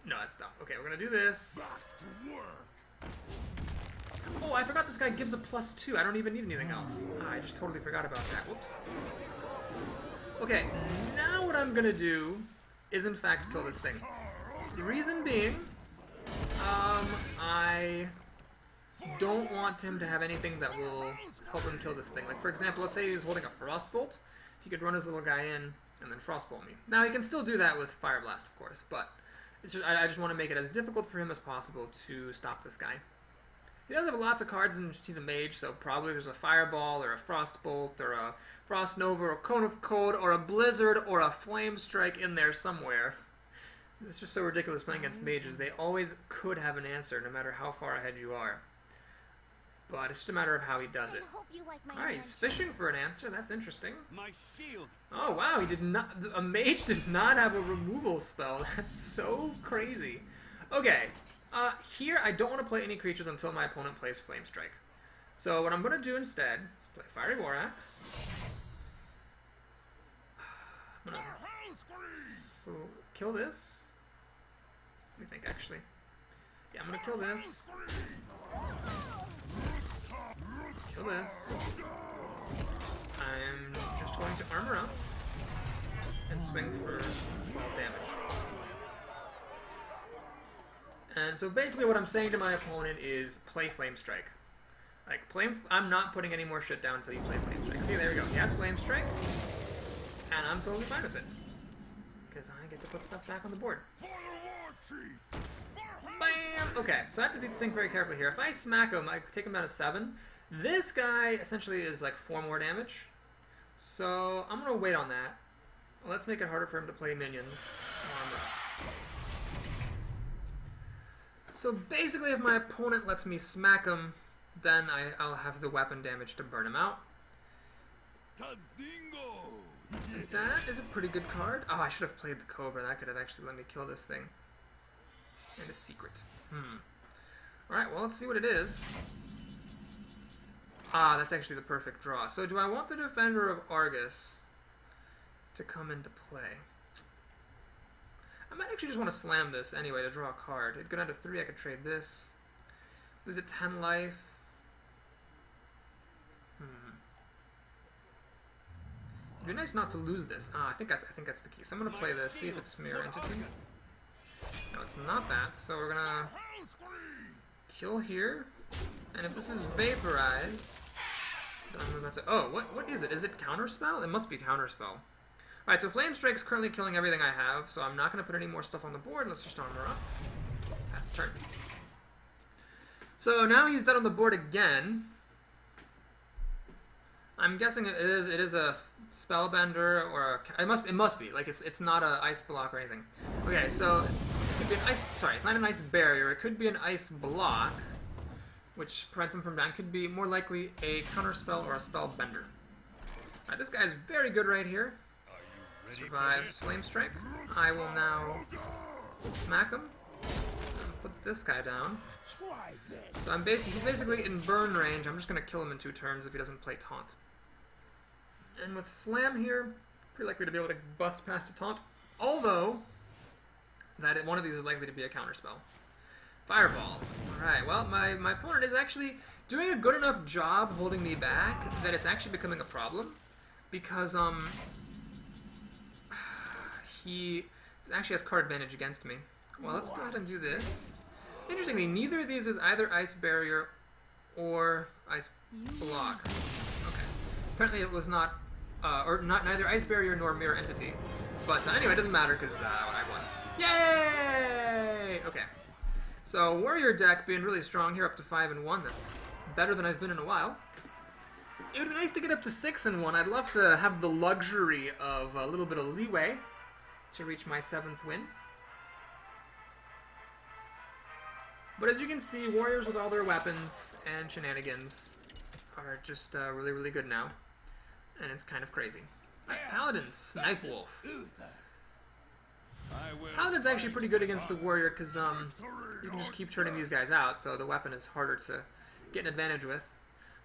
No, that's dumb. Okay, we're going to do this. Oh, I forgot this guy gives a +2. I don't even need anything else. I just totally forgot about that. Whoops. Okay, now what I'm going to do is, in fact, kill this thing. The reason being, I don't want him to have anything that will help him kill this thing. Like, for example, let's say he's holding a Frostbolt. He could run his little guy in and then Frostbolt me. Now, he can still do that with Fire Blast, of course, but it's just, I just want to make it as difficult for him as possible to stop this guy. He does have lots of cards, and he's a mage, so probably there's a Fireball, or a Frostbolt, or a Frost Nova, or a Cone of Cold, or a Blizzard, or a Flame Strike in there somewhere. It's just so ridiculous playing against mages. They always could have an answer, no matter how far ahead you are. But it's just a matter of how he does it. Alright, he's fishing for an answer. That's interesting. My shield. Oh, wow, he did not... A mage did not have a removal spell. That's so crazy. Okay, here I don't want to play any creatures until my opponent plays Flame Strike. So what I'm going to do instead is play Fiery War Axe. I'm going to kill this. Let me think, actually. Yeah, I'm going to kill this. Kill this. I'm just going to armor up and swing for 12 damage. And so basically what I'm saying to my opponent is play Flame Strike. Like, I'm not putting any more shit down until you play Flame Strike. See, there we go. He has Flame Strike, and I'm totally fine with it. Because I get to put stuff back on the board. Bam! Okay, so I have to think very carefully here. If I smack him, I take him down to 7. This guy essentially is like 4 more damage. So I'm going to wait on that. Let's make it harder for him to play minions. Armor up. So basically, if my opponent lets me smack him, then I'll have the weapon damage to burn him out. And that is a pretty good card. Oh, I should have played the Cobra. That could have actually let me kill this thing. And a secret. Alright, well, let's see what it is. Ah, that's actually the perfect draw. So do I want the Defender of Argus to come into play? I might actually just want to slam this anyway to draw a card. It'd go down to 3, I could trade this. Lose it 10 life. It'd be nice not to lose this. Ah, I think that's the key. So I'm gonna play this, see if it's Mirror Entity. No, it's not that. So we're gonna kill here, and if this is Vaporize, then I'm about to. Oh, what is it? Is it Counterspell? It must be Counterspell. All right, so Flame Strike's currently killing everything I have, so I'm not gonna put any more stuff on the board. Let's just armor up. Pass the turn. So now he's dead on the board again. I'm guessing it is a spellbender or it must be like it's not a ice block or anything. Okay, so it could be an ice. Sorry, it's not an ice barrier. It could be an ice block, which prevents him from dying. Could be more likely a counter spell or a spellbender. All right, this guy's very good right here. Survives Flame Strike. I will now smack him. And put this guy down. So he's basically in burn range. I'm just gonna kill him in 2 turns if he doesn't play Taunt. And with Slam here, pretty likely to be able to bust past a Taunt. Although, one of these is likely to be a counterspell. Fireball. Alright, well, my opponent is actually doing a good enough job holding me back that it's actually becoming a problem. Because, he actually has card advantage against me. Well, let's go ahead and do this. Interestingly, neither of these is either Ice Barrier or Ice Block. Okay. Apparently it was not, neither Ice Barrier nor Mirror Entity. But anyway, it doesn't matter because I won. Yay! Okay. So Warrior deck being really strong here, up to 5-1. That's better than I've been in a while. It would be nice to get up to 6-1. I'd love to have the luxury of a little bit of leeway to reach my 7th win. But as you can see, Warriors with all their weapons and shenanigans are just really, really good now. And it's kind of crazy. Alright, Paladin, Snipe Wolf. Paladin's actually pretty good against the Warrior because you can just keep turning these guys out, so the weapon is harder to get an advantage with.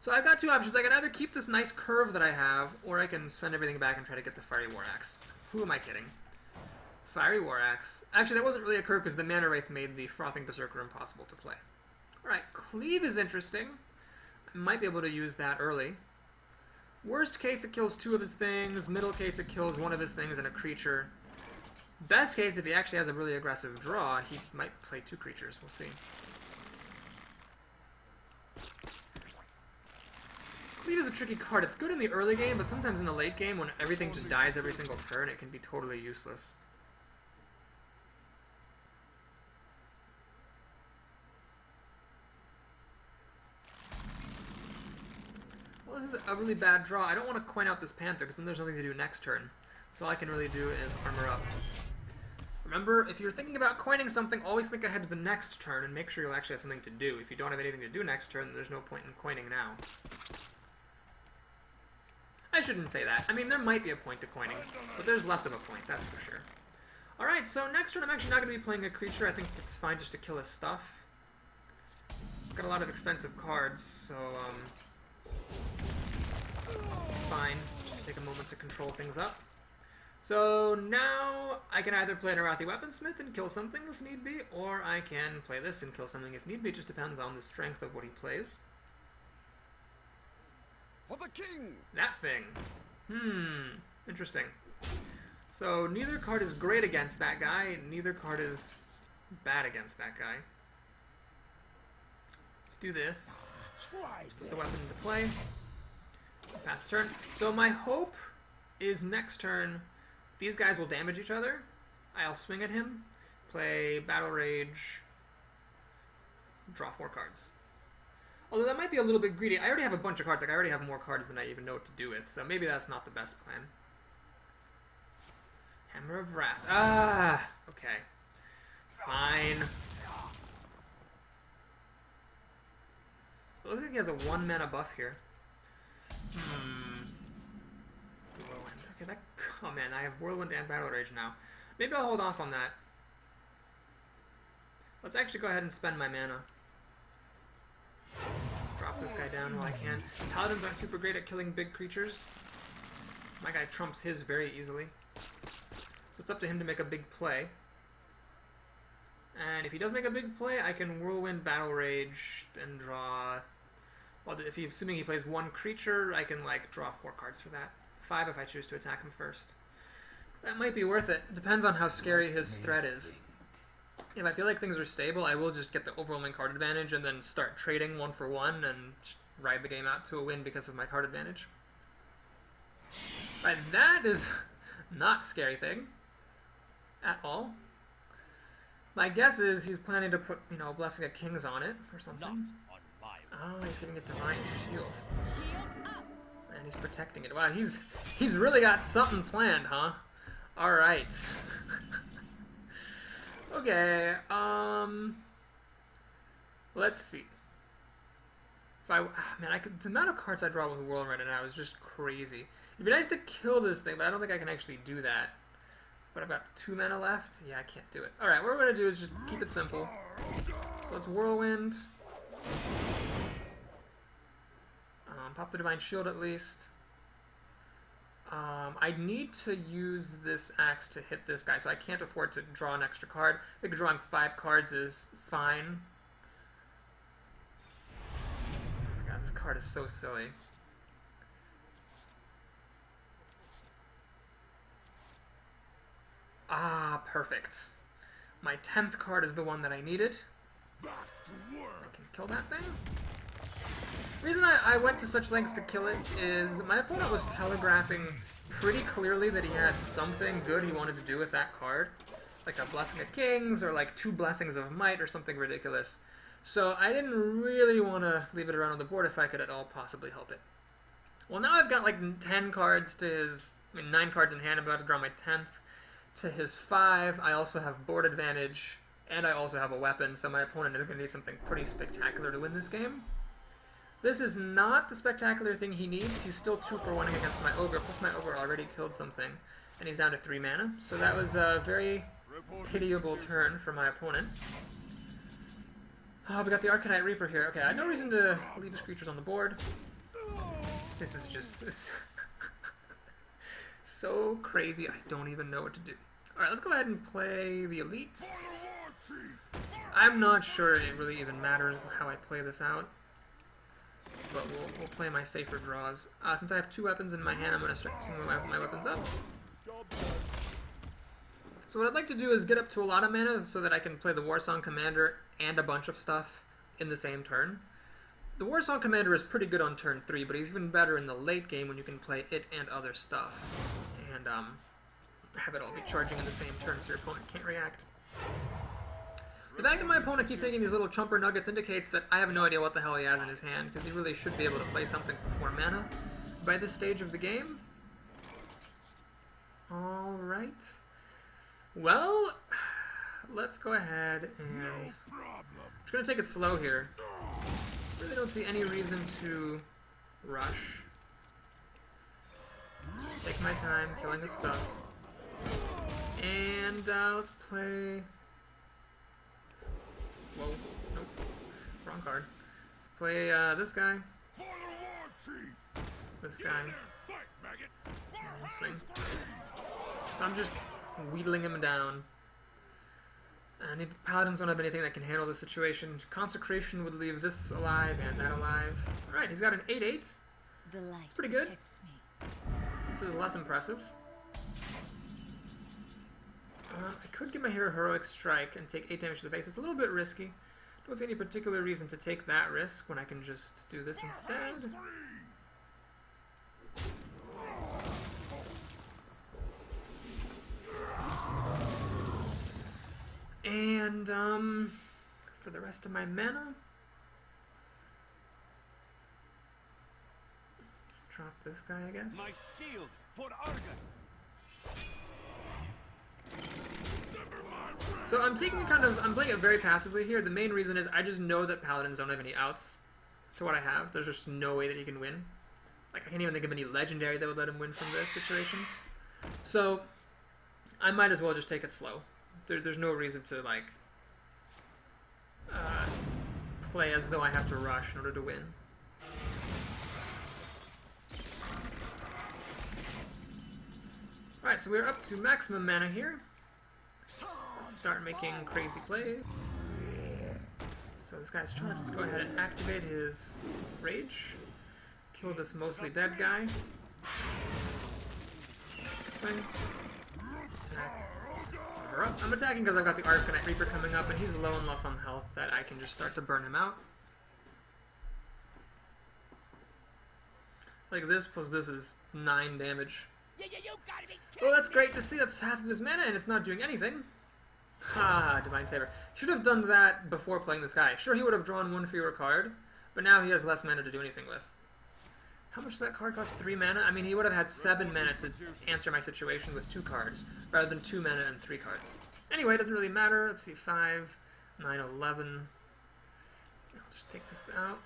So I've got 2 options. I can either keep this nice curve that I have, or I can send everything back and try to get the Fiery War Axe. Who am I kidding? Fiery War Axe. Actually, that wasn't really a curve because the Mana Wraith made the Frothing Berserker impossible to play. Alright, Cleave is interesting. I might be able to use that early. Worst case, it kills 2 of his things. Middle case, it kills 1 of his things and a creature. Best case, if he actually has a really aggressive draw, he might play 2 creatures. We'll see. Cleave is a tricky card. It's good in the early game, but sometimes in the late game, when everything just dies every single turn, it can be totally useless. Well, this is a really bad draw. I don't want to coin out this Panther, because then there's nothing to do next turn. So all I can really do is armor up. Remember, if you're thinking about coining something, always think ahead to the next turn, and make sure you'll actually have something to do. If you don't have anything to do next turn, then there's no point in coining now. I shouldn't say that. I mean, there might be a point to coining, but there's less of a point, that's for sure. Alright, so next turn I'm actually not going to be playing a creature. I think it's fine just to kill his stuff. I've got a lot of expensive cards, so it's fine. Just take a moment to control things up. So now I can either play an Arathi Weaponsmith and kill something if need be, or I can play this and kill something if need be. It just depends on the strength of what he plays. For the king! That thing. Interesting. So neither card is great against that guy, neither card is bad against that guy. Let's do this. Let's put the weapon into play. Pass the turn. So my hope is next turn these guys will damage each other. I'll swing at him, play Battle Rage, draw 4 cards. Although that might be a little bit greedy. I already have a bunch of cards. Like, I already have more cards than I even know what to do with. So maybe that's not the best plan. Hammer of Wrath. Ah! Okay. Fine. It looks like he has a 1 mana buff here. Whirlwind. Okay, oh man, I have Whirlwind and Battle Rage now. Maybe I'll hold off on that. Let's actually go ahead and spend my mana. this guy down while I can. Paladins aren't super great at killing big creatures. My guy trumps his very easily. So it's up to him to make a big play. And if he does make a big play, I can Whirlwind Battle Rage and draw... Well, assuming he plays one creature, I can like draw 4 cards for that. 5 if I choose to attack him first. That might be worth it. Depends on how scary his threat is. If I feel like things are stable, I will just get the overwhelming card advantage and then start trading 1 for 1 and just ride the game out to a win because of my card advantage. Right, that is not a scary thing at all. My guess is he's planning to put, you know, Blessing of Kings on it or something. Not on my Oh, he's giving it Divine Shield. Shields up. And he's protecting it. Wow, he's really got something planned, huh? Alright. Okay, let's see. If I, man, the amount of cards I draw with Whirl right now is just crazy. It'd be nice to kill this thing, but I don't think I can actually do that. But I've got 2 mana left. Yeah, I can't do it. Alright, what we're going to do is just keep it simple. So let's Whirlwind. Pop the Divine Shield at least. I need to use this axe to hit this guy, so I can't afford to draw an extra card. I think drawing 5 cards is fine. Oh my god, this card is so silly. Ah, perfect. My 10th card is the one that I needed. I can kill that thing. The reason I went to such lengths to kill it is my opponent was telegraphing pretty clearly that he had something good he wanted to do with that card. Like a Blessing of Kings or like 2 Blessings of Might or something ridiculous. So I didn't really want to leave it around on the board if I could at all possibly help it. Well, now I've got like 10 cards to his... 9 cards in hand. I'm about to draw my 10th. To his 5, I also have board advantage, and I also have a weapon, so my opponent is going to need something pretty spectacular to win this game. This is not the spectacular thing he needs. He's still 2 for 1 against my Ogre, plus my Ogre already killed something, and he's down to 3 mana. So that was a very pitiable turn for my opponent. Oh, we got the Arcanite Reaper here. Okay, I had no reason to leave his creatures on the board. This is just so crazy, I don't even know what to do. Alright, let's go ahead and play the Elites. I'm not sure it really even matters how I play this out. But we'll play my safer draws. Since I have 2 weapons in my hand, I'm going to start using my weapons up. So what I'd like to do is get up to a lot of mana so that I can play the Warsong Commander and a bunch of stuff in the same turn. The Warsong Commander is pretty good on turn 3, but he's even better in the late game when you can play it and other stuff. And have it all be charging in the same turn so your opponent can't react. The fact that my opponent keeps taking these little chumper nuggets indicates that I have no idea what the hell he has in his hand, because he really should be able to play something for 4 mana by this stage of the game. Alright. Well, let's go ahead and... I'm just going to take it slow here. Really don't see any reason to rush. Just take my time killing his stuff. And let's play... Whoa, nope, wrong card. Let's play this guy, this guy, and swing. So I'm just wheedling him down. Paladins don't have anything that can handle this situation. Consecration would leave this alive and that alive. Alright, he's got an 8/8. It's pretty good. This is less impressive. I could get my hero Heroic Strike and take 8 damage to the face. It's a little bit risky. Don't see any particular reason to take that risk when I can just do this instead. And, for the rest of my mana, let's drop this guy, I guess. My shield for Argus. So I'm I'm playing it very passively here. The main reason is I just know that Paladins don't have any outs to what I have. There's just no way that he can win. Like, I can't even think of any legendary that would let him win from this situation. So, I might as well just take it slow. There's no reason to, like, play as though I have to rush in order to win. Alright, so we're up to maximum mana here. Let's start making crazy plays. So this guy's trying to just go ahead and activate his rage. Kill this mostly dead guy. Swing. Attack. Her up. I'm attacking because I've got the Arcanite Reaper coming up, and he's low enough on health that I can just start to burn him out. Like this, plus this is 9 damage. Oh, that's great to see. That's half of his mana, and it's not doing anything. Ha, Divine Favor. Should have done that before playing this guy. Sure, he would have drawn 1 fewer card, but now he has less mana to do anything with. How much does that card cost? 3 mana? I mean, he would have had 7 mana to answer my situation with 2 cards, rather than 2 mana and 3 cards. Anyway, it doesn't really matter. Let's see, 5, 9, 11. I'll just take this out,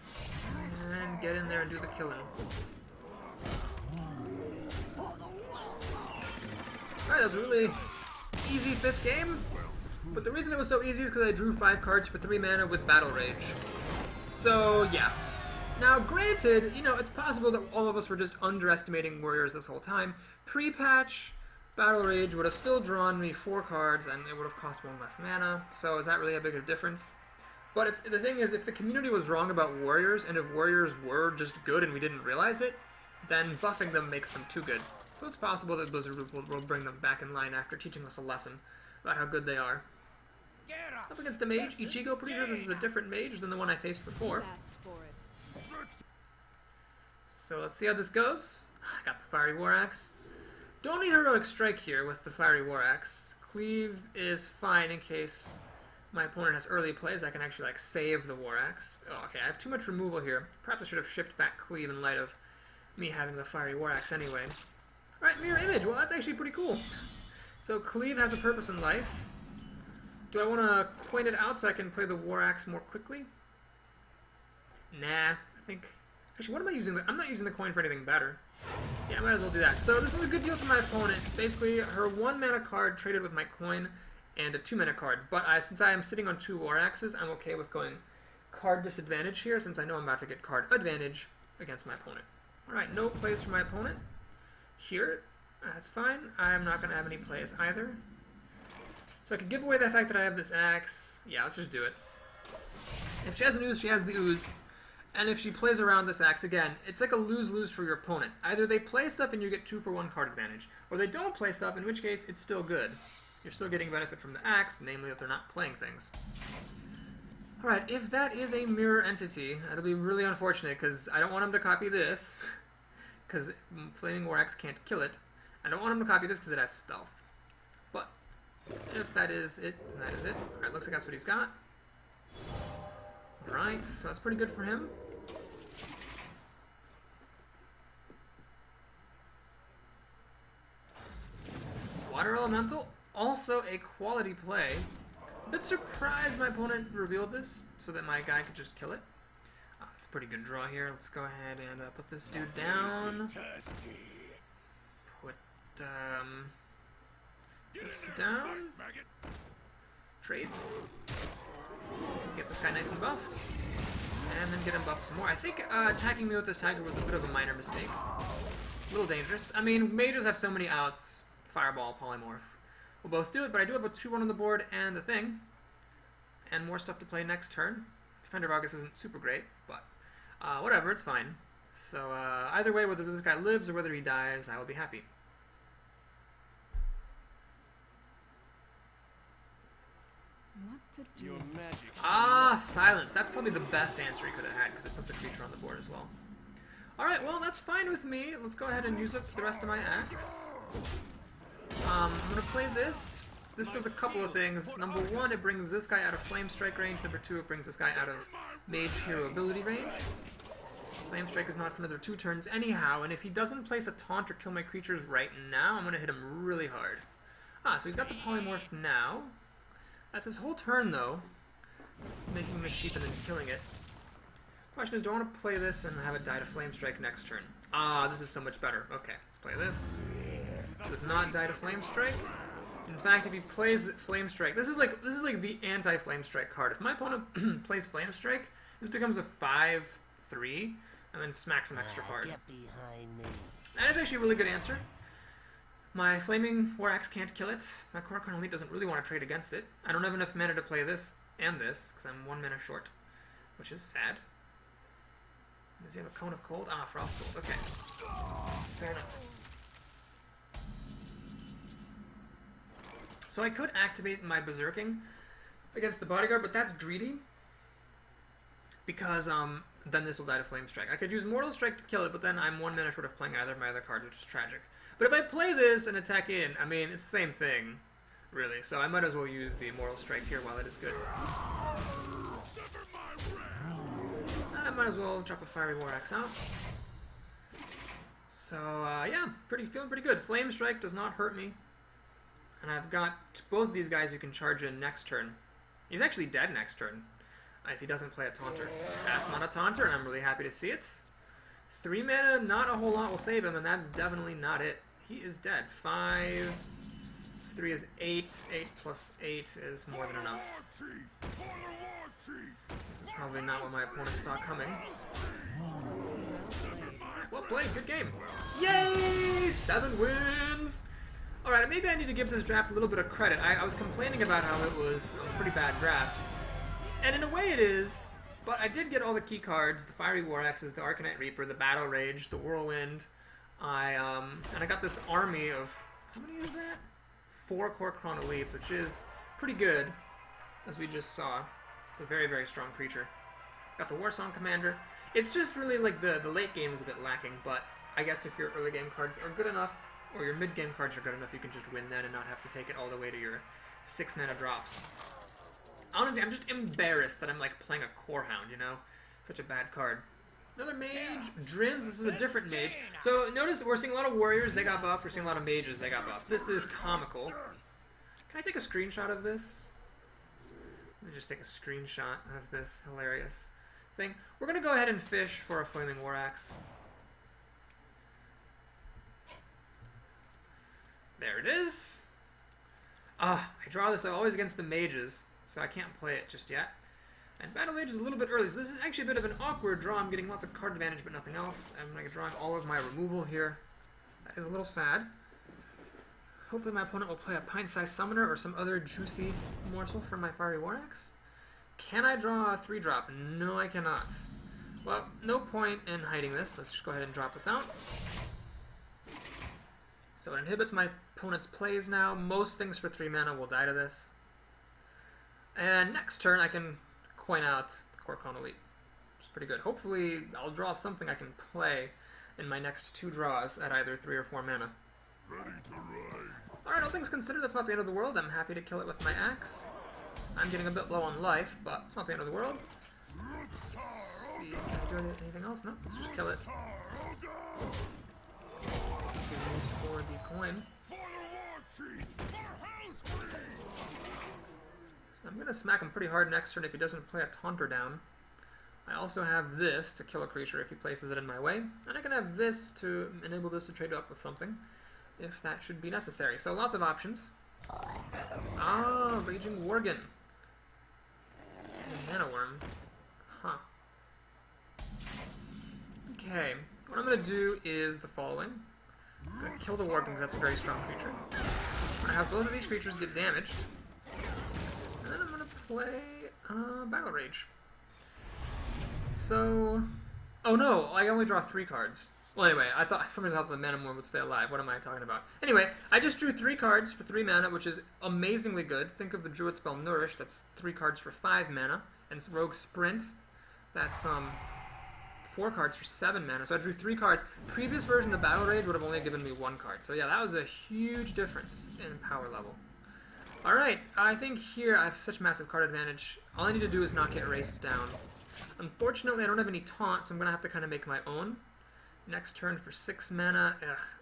and get in there and do the killing. Alright, that was a really easy 5th game, but the reason it was so easy is because I drew 5 cards for 3 mana with Battle Rage. So, yeah. Now, granted, you know, it's possible that all of us were just underestimating Warriors this whole time. Pre-patch, Battle Rage would have still drawn me 4 cards, and it would have cost 1 less mana, so is that really a big of a difference? But the thing is, if the community was wrong about Warriors, and if Warriors were just good and we didn't realize it, then buffing them makes them too good. So it's possible that Blizzard will bring them back in line after teaching us a lesson about how good they are. Up against a mage, Ichigo. Pretty sure this is a different mage than the one I faced before. Asked for it. So let's see how this goes. I got the Fiery War Axe. Don't need Heroic Strike here with the Fiery War Axe. Cleave is fine in case my opponent has early plays. I can actually like save the War Axe. Oh, okay, I have too much removal here. Perhaps I should have shipped back Cleave in light of me having the Fiery War Axe anyway. Alright, Mirror Image. Well, that's actually pretty cool. So Cleave has a purpose in life. Do I want to coin it out so I can play the War Axe more quickly? Nah, I think... Actually, what am I using? I'm not using the coin for anything better. Yeah, I might as well do that. So this is a good deal for my opponent. Basically, her 1 mana card traded with my coin and a 2 mana card. But since I am sitting on 2 War Axes, I'm okay with going card disadvantage here since I know I'm about to get card advantage against my opponent. Alright, no plays for my opponent. Here, that's fine. I'm not going to have any plays either. So I could give away the fact that I have this axe. Yeah, let's just do it. If she has an ooze, she has the ooze. And if she plays around this axe, again, it's like a lose-lose for your opponent. Either they play stuff and you get 2 for 1 card advantage, or they don't play stuff, in which case it's still good. You're still getting benefit from the axe, namely that they're not playing things. Alright, if that is a mirror entity, that'll be really unfortunate, because I don't want him to copy this, because Flaming War Axe can't kill it. I don't want him to copy this because it has stealth. But if that is it, then that is it. Alright, looks like that's what he's got. Alright, so that's pretty good for him. Water Elemental, also a quality play. A bit surprised my opponent revealed this so that my guy could just kill it. It's a pretty good draw here. Let's go ahead and put this dude down. Put this down. Trade. Get this guy nice and buffed. And then get him buffed some more. I think attacking me with this tiger was a bit of a minor mistake. A little dangerous. I mean, mages have so many outs. Fireball, Polymorph. We'll both do it, but I do have a 2-1 on the board and a thing. And more stuff to play next turn. Defender of August isn't super great, but whatever, it's fine. So either way, whether this guy lives or whether he dies, I will be happy. What to do? Your magic. Ah, silence. That's probably the best answer he could have had because it puts a creature on the board as well. Alright, well, that's fine with me. Let's go ahead and use up the rest of my axe. I'm going to play this. This does a couple of things. Number 1, it brings this guy out of Flame Strike range. Number 2, it brings this guy out of Mage Hero ability range. Flame Strike is not for another 2 turns anyhow, and if he doesn't place a taunt or kill my creatures right now, I'm going to hit him really hard. Ah, so he's got the Polymorph now. That's his whole turn, though. Making the sheep and then killing it. Question is, do I want to play this and have it die to Flame Strike next turn? Ah, this is so much better. Okay, let's play this. Does not die to Flame Strike. In fact, if he plays Flame Strike, this is like the anti-Flame Strike card. If my opponent plays Flame Strike, this becomes a 5/3, and then smacks an extra card. Get behind me. That is actually a really good answer. My Flaming War Axe can't kill it. My Korokon Elite doesn't really want to trade against it. I don't have enough mana to play this and this, because I'm 1 mana short, which is sad. Does he have a Cone of Cold? Ah, Frostbolt. Okay. Fair enough. So I could activate my Berserking against the Bodyguard, but that's greedy. Because then this will die to Flame Strike. I could use Mortal Strike to kill it, but then I'm 1 mana short of playing either of my other cards, which is tragic. But if I play this and attack in, I mean, it's the same thing, really. So I might as well use the Mortal Strike here while it is good. And I might as well drop a Fiery War Axe out. So, yeah, feeling pretty good. Flame Strike does not hurt me. And I've got both of these guys who can charge in next turn. He's actually dead next turn, if he doesn't play a Taunter. Half mana Taunter, and I'm really happy to see it. 3 mana, not a whole lot will save him, and that's definitely not it. He is dead. 5 plus 3 is 8. 8 plus 8 is more than enough. This is probably not what my opponent saw coming. Well played, good game. Yay! 7 wins! Alright, maybe I need to give this draft a little bit of credit. I was complaining about how it was a pretty bad draft. And in a way it is, but I did get all the key cards, the Fiery War Axes, the Arcanite Reaper, the Battle Rage, the Whirlwind. And I got this army of, how many is that? 4 Korokon Elites, which is pretty good, as we just saw. It's a very, very strong creature. Got the Warsong Commander. It's just really like the late game is a bit lacking, but I guess if your early game cards are good enough, or your mid game cards are good enough, you can just win then and not have to take it all the way to your 6 mana drops. Honestly, I'm just embarrassed that I'm like playing a Gorehowl, you know? Such a bad card. Another mage, Drins, this is a different mage. So notice we're seeing a lot of warriors, they got buffed, we're seeing a lot of mages, they got buffed. This is comical. Can I take a screenshot of this? Let me just take a screenshot of this hilarious thing. We're going to go ahead and fish for a Flaming War Axe. There it is. I draw this always against the mages, so I can't play it just yet. And Battle Rage is a little bit early, so this is actually a bit of an awkward draw. I'm getting lots of card advantage, but nothing else. I'm like drawing all of my removal here. That is a little sad. Hopefully my opponent will play a Pint-Sized Summoner or some other juicy morsel from my Fiery War Axe. Can I draw a 3-drop? No, I cannot. Well, no point in hiding this. Let's just go ahead and drop this out. So it inhibits my opponent's plays now. Most things for 3 mana will die to this. And next turn I can coin out the Korokon Elite, which is pretty good. Hopefully I'll draw something I can play in my next 2 draws at either 3 or 4 mana. Alright, all things considered, that's not the end of the world. I'm happy to kill it with my axe. I'm getting a bit low on life, but it's not the end of the world. Let's see, can I do anything else? No, let's just kill it. Let's give use for the coin. I'm going to smack him pretty hard next turn if he doesn't play a Taunter down. I also have this to kill a creature if he places it in my way. And I can have this to enable this to trade up with something, if that should be necessary. So lots of options. Ah, Raging Worgen. And Mana Worm. Huh. Okay, what I'm going to do is the following. I'm going to kill the Worgen because that's a very strong creature. I have both of these creatures get damaged. And then I'm going to play Battle Rage. So... Oh no, I only draw 3 cards. Well anyway, I thought for some reason I thought the Mana Worm would stay alive. What am I talking about? Anyway, I just drew 3 cards for 3 mana, which is amazingly good. Think of the Druid spell Nourish, that's 3 cards for 5 mana. And Rogue Sprint, that's 4 cards for 7 mana. So I drew 3 cards. Previous version of Battle Rage would have only given me 1 card. So yeah, that was a huge difference in power level. Alright, I think here I have such massive card advantage. All I need to do is not get raced down. Unfortunately, I don't have any taunt, so I'm going to have to kind of make my own. Next turn for 6 mana,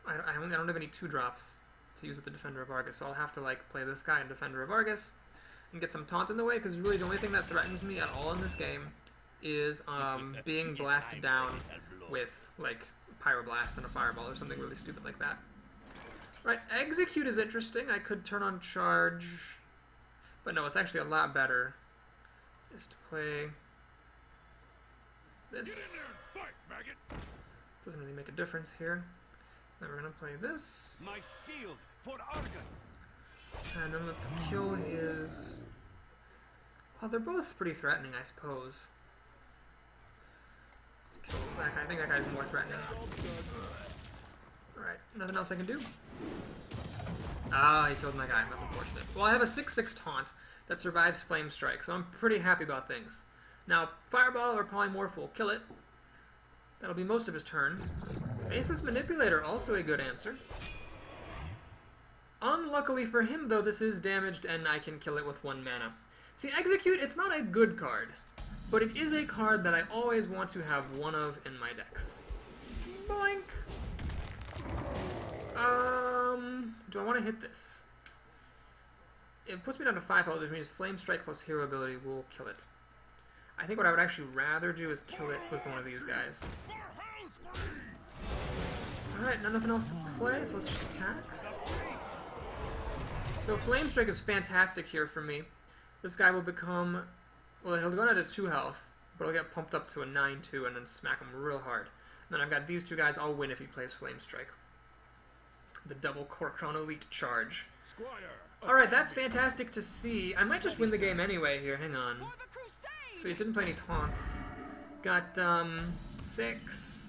I don't have any 2-drops to use with the Defender of Argus, so I'll have to like play this guy in Defender of Argus and get some taunt in the way, because really the only thing that threatens me at all in this game is being blasted down with like Pyroblast and a Fireball or something really stupid like that. Right, Execute is interesting. I could turn on Charge, but no, it's actually a lot better is to play this. Doesn't really make a difference here. Then we're gonna play this. My shield for Argus. And then let's kill his... Well, they're both pretty threatening, I suppose. Let's kill that guy. I think that guy's more threatening. Alright, nothing else I can do? Ah, he killed my guy. That's unfortunate. Well, I have a 6/6 taunt that survives Flame Strike, so I'm pretty happy about things. Now, Fireball or Polymorph will kill it. That'll be most of his turn. Faceless Manipulator, also a good answer. Unluckily for him, though, this is damaged and I can kill it with 1 mana. See, Execute, it's not a good card, but it is a card that I always want to have one of in my decks. Boink! Do I want to hit this? It puts me down to 5 health, which means Flame Strike plus Hero ability will kill it. I think what I would actually rather do is kill it with one of these guys. Alright, nothing else to play, so let's just attack. So Flame Strike is fantastic here for me. This guy will become... Well, he'll go down to 2 health, but he'll get pumped up to a 9/2 and then smack him real hard. And then I've got these 2 guys, I'll win if he plays Flame Strike. The double Kor'kron Elite charge. Alright, that's fantastic to see. I might just win the game anyway here, hang on. For the crusade! So he didn't play any taunts. Got 6,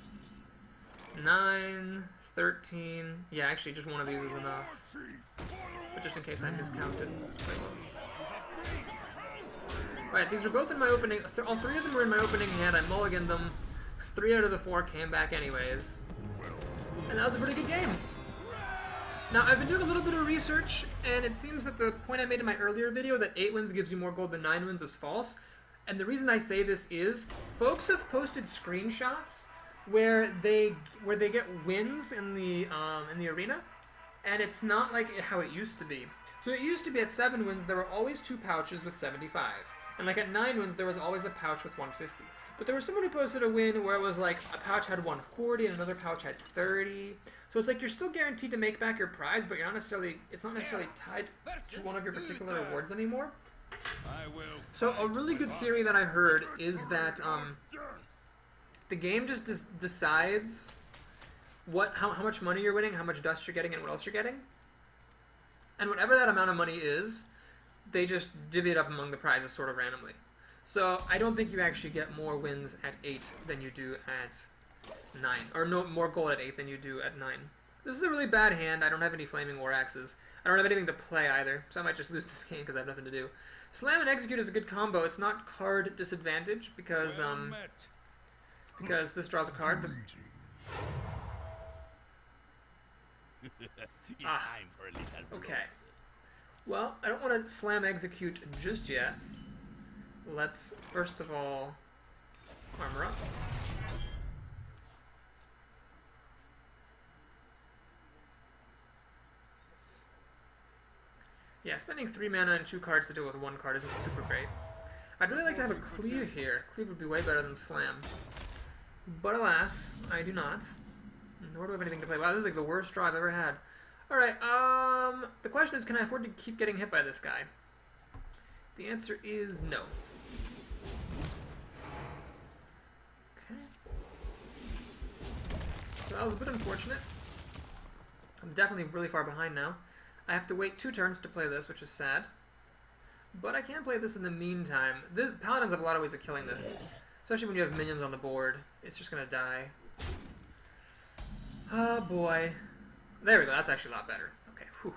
9, 13. Yeah, actually just one of these is enough. But just in case I miscounted, let's play both. Alright, these were both in my opening. All 3 of them were in my opening hand. I mulliganed them. 3 out of the 4 came back anyways. And that was a pretty good game. Now, I've been doing a little bit of research, and it seems that the point I made in my earlier video that 8 wins gives you more gold than 9 wins is false. And the reason I say this is, folks have posted screenshots where they get wins in the arena, and it's not like how it used to be. So it used to be at 7 wins there were always 2 pouches with 75, and like at 9 wins there was always a pouch with 150. But there was someone who posted a win where it was like a pouch had 140 and another pouch had 30. So it's like you're still guaranteed to make back your prize, but it's not necessarily tied to one of your particular rewards anymore. So a really good theory that I heard is that the game just decides how much money you're winning, how much dust you're getting, and what else you're getting. And whatever that amount of money is, they just divvy it up among the prizes sort of randomly. So I don't think you actually get more wins at 8 than you do at 9. Or no more gold at 8 than you do at 9. This is a really bad hand. I don't have any Flaming War Axes. I don't have anything to play either, so I might just lose this game because I have nothing to do. Slam and Execute is a good combo. It's not card disadvantage because this draws a card. Okay. Well, I don't want to Slam Execute just yet. Let's first of all armor up. Yeah, spending 3 mana and 2 cards to deal with 1 card isn't super great. I'd really like to have a Cleave here. Cleave would be way better than Slam. But alas, I do not. Nor do I have anything to play. Wow, this is like the worst draw I've ever had. Alright, the question is, can I afford to keep getting hit by this guy? The answer is no. Okay. So that was a bit unfortunate. I'm definitely really far behind now. I have to wait 2 turns to play this, which is sad. But I can play this in the meantime. The Paladins have a lot of ways of killing this. Especially when you have minions on the board. It's just gonna die. Oh boy. There we go, that's actually a lot better. Okay, whew.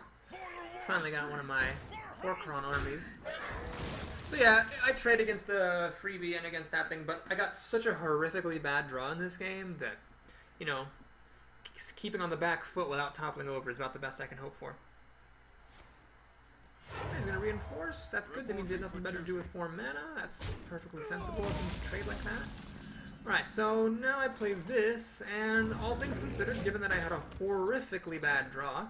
Finally got one of my Kor'kron armies. But yeah, I trade against a freebie and against that thing, but I got such a horrifically bad draw in this game that, you know, keeping on the back foot without toppling over is about the best I can hope for. He's going to reinforce. That's good. That means he had nothing better to do with 4 mana. That's perfectly sensible of him to trade like that. Right, so now I play this, and all things considered, given that I had a horrifically bad draw,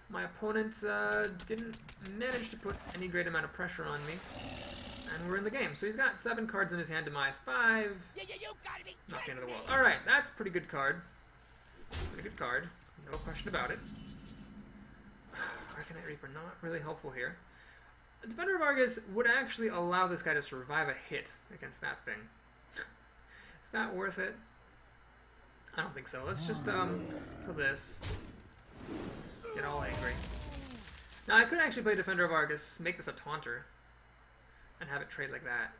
my opponent didn't manage to put any great amount of pressure on me, and we're in the game. So he's got 7 cards in his hand to my 5. Not the end of the world. Alright, that's a pretty good card. Pretty good card. No question about it. Arcanite Reaper, not really helpful here. Defender of Argus would actually allow this guy to survive a hit against that thing. Is that worth it? I don't think so. Let's just kill this. get all angry. Now, I could actually play Defender of Argus, make this a taunter, and have it trade like that.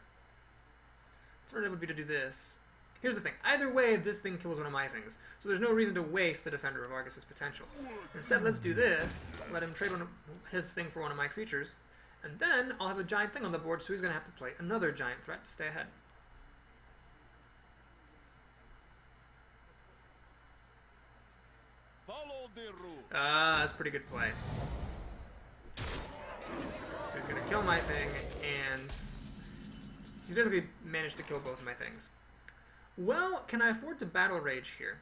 Alternative would be to do this. Here's the thing. Either way, this thing kills one of my things. So there's no reason to waste the Defender of Argus's potential. Instead, let's do this. Let him trade his thing for one of my creatures. And then I'll have a giant thing on the board, so he's going to have to play another giant threat to stay ahead. Follow the rule. Ah, that's a pretty good play. So he's going to kill my thing, and he's basically managed to kill both of my things. Well, can I afford to Battle Rage here?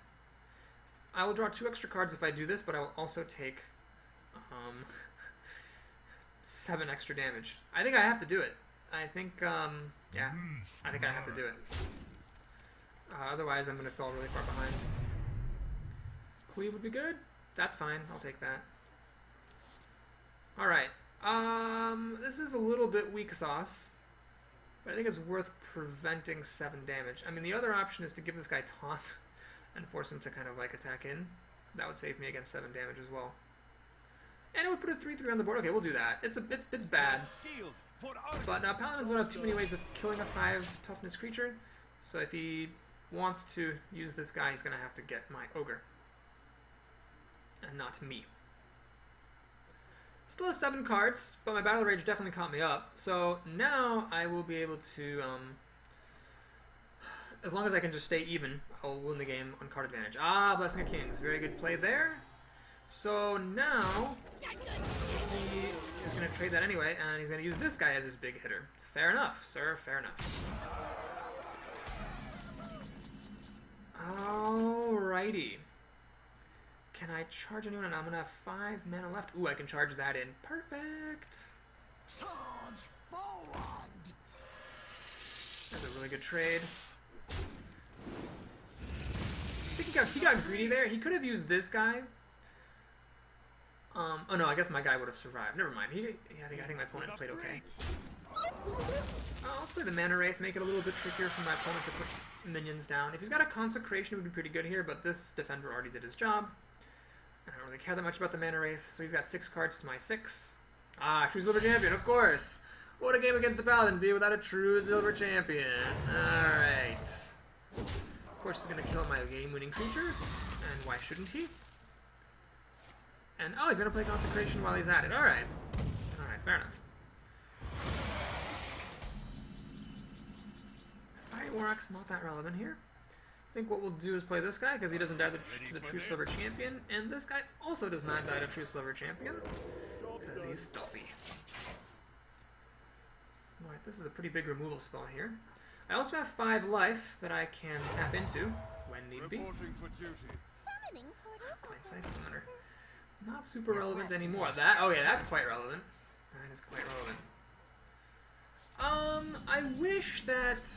I will draw 2 extra cards if I do this, but I will also take 7 extra damage. I think I have to do it. I think, yeah, I think I have to do it. Otherwise, I'm going to fall really far behind. Cleave would be good. That's fine. I'll take that. Alright. This is a little bit weak sauce, but I think it's worth preventing 7 damage. I mean, the other option is to give this guy taunt and force him to kind of like attack in. That would save me against 7 damage as well. And it would put a 3/3 on the board. Okay, we'll do that. It's bad. Shield for Argus. But paladins don't have too many ways of killing a 5 toughness creature. So if he wants to use this guy, he's going to have to get my ogre. And not me. Still has 7 cards, but my Battle Rage definitely caught me up. So now I will be able to, as long as I can just stay even, I'll win the game on card advantage. Ah, Blessing of Kings. Very good play there. So now he is going to trade that anyway, and he's going to use this guy as his big hitter. Fair enough, sir. Fair enough. Alrighty. Can I charge anyone? And I'm going to have 5 mana left. Ooh, I can charge that in. Perfect. Charge forward. That's a really good trade. I think he got greedy there. He could have used this guy. Oh no, I guess my guy would have survived. Never mind. I think my opponent played okay. Let's play the Mana Wraith, make it a little bit trickier for my opponent to put minions down. If he's got a Consecration, it would be pretty good here, but this defender already did his job. I don't really care that much about the Mana Wraith, so he's got 6 cards to my 6. Ah, True Silver Champion, of course! What would a game against a Paladin be without a True Silver Champion? Alright. Of course he's going to kill my game-winning creature, and why shouldn't he? And, oh, he's going to play Consecration while he's at it. Alright. Alright, fair enough. Fiery Warlock's not that relevant here. I think what we'll do is play this guy, because he doesn't die to the True Silver Champion, and this guy also does not die to True Silver Champion, because he's stealthy. Alright, this is a pretty big removal spell here. I also have 5 life that I can tap into when need be. Reporting for duty. Summoning Pint-sized summoner. Not super relevant anymore. Oh yeah, that's quite relevant. That is quite relevant. I wish that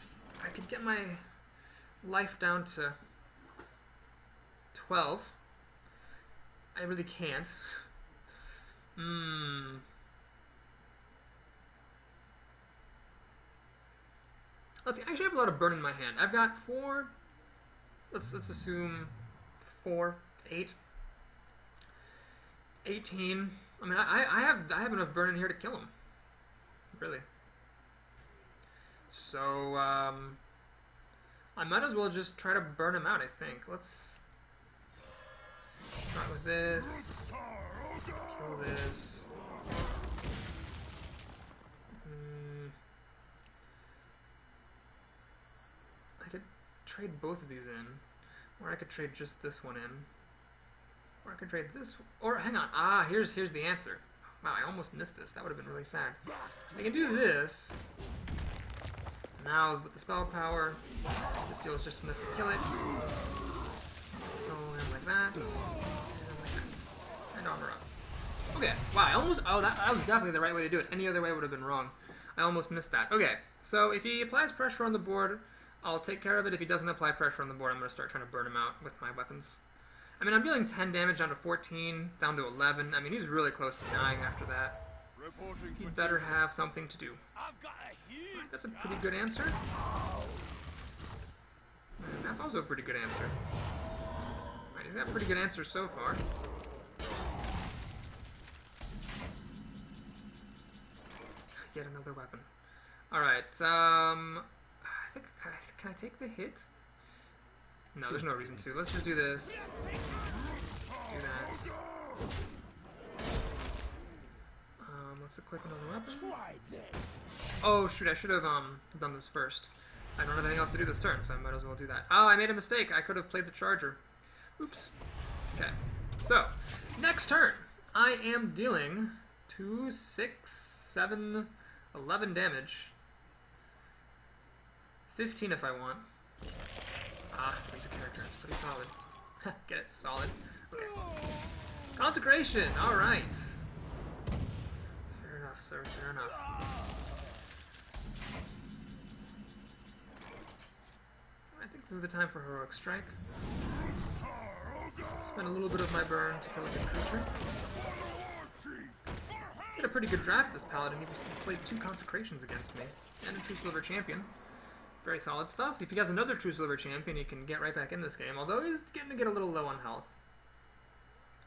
I could get my life down to 12. I really can't. Let's see, I actually have a lot of burn in my hand. I've got 4, let's assume 4, 8, 18. I mean, I have enough burn in here to kill him. Really. So, I might as well just try to burn him out, I think. Let's start with this. Kill this. I could trade both of these in. Or I could trade just this one in. Or I could trade this, or hang on, here's the answer. Wow, I almost missed this. That would have been really sad. I can do this. Now, with the spell power, this deals just enough to kill it. Let's kill him like that, and like that. And armor up. Okay, wow, I almost, that was definitely the right way to do it. Any other way would have been wrong. I almost missed that. Okay, so if he applies pressure on the board, I'll take care of it. If he doesn't apply pressure on the board, I'm going to start trying to burn him out with my weapons. I mean, I'm dealing 10 damage down to 14, down to 11. I mean, he's really close to dying after that. Reporting He'd for better have something to do. I've got a huge. That's a pretty good answer. And that's also a pretty good answer. Right, he's got pretty good answers so far. yet another weapon. Alright, I think, can I take the hit? No, there's no reason to. Let's just do this. Do that. Let's equip another weapon. Oh shoot, I should have done this first. I don't have anything else to do this turn, so I might as well do that. Oh, I made a mistake. I could have played the charger. Oops. Okay. So, next turn, I am dealing 2, 6, 7, 11 damage. 15 if I want. Ah, freeze a character. That's pretty solid. Get it? Solid. Okay. Consecration! Alright. Fair enough, sir. Fair enough. I think this is the time for Heroic Strike. Spend a little bit of my burn to kill a good creature. Get a pretty good draft, this Paladin. He's played 2 Consecrations against me. And a True Silver Champion. Very solid stuff. If he has another True Silver Champion, he can get right back in this game, although he's getting to get a little low on health.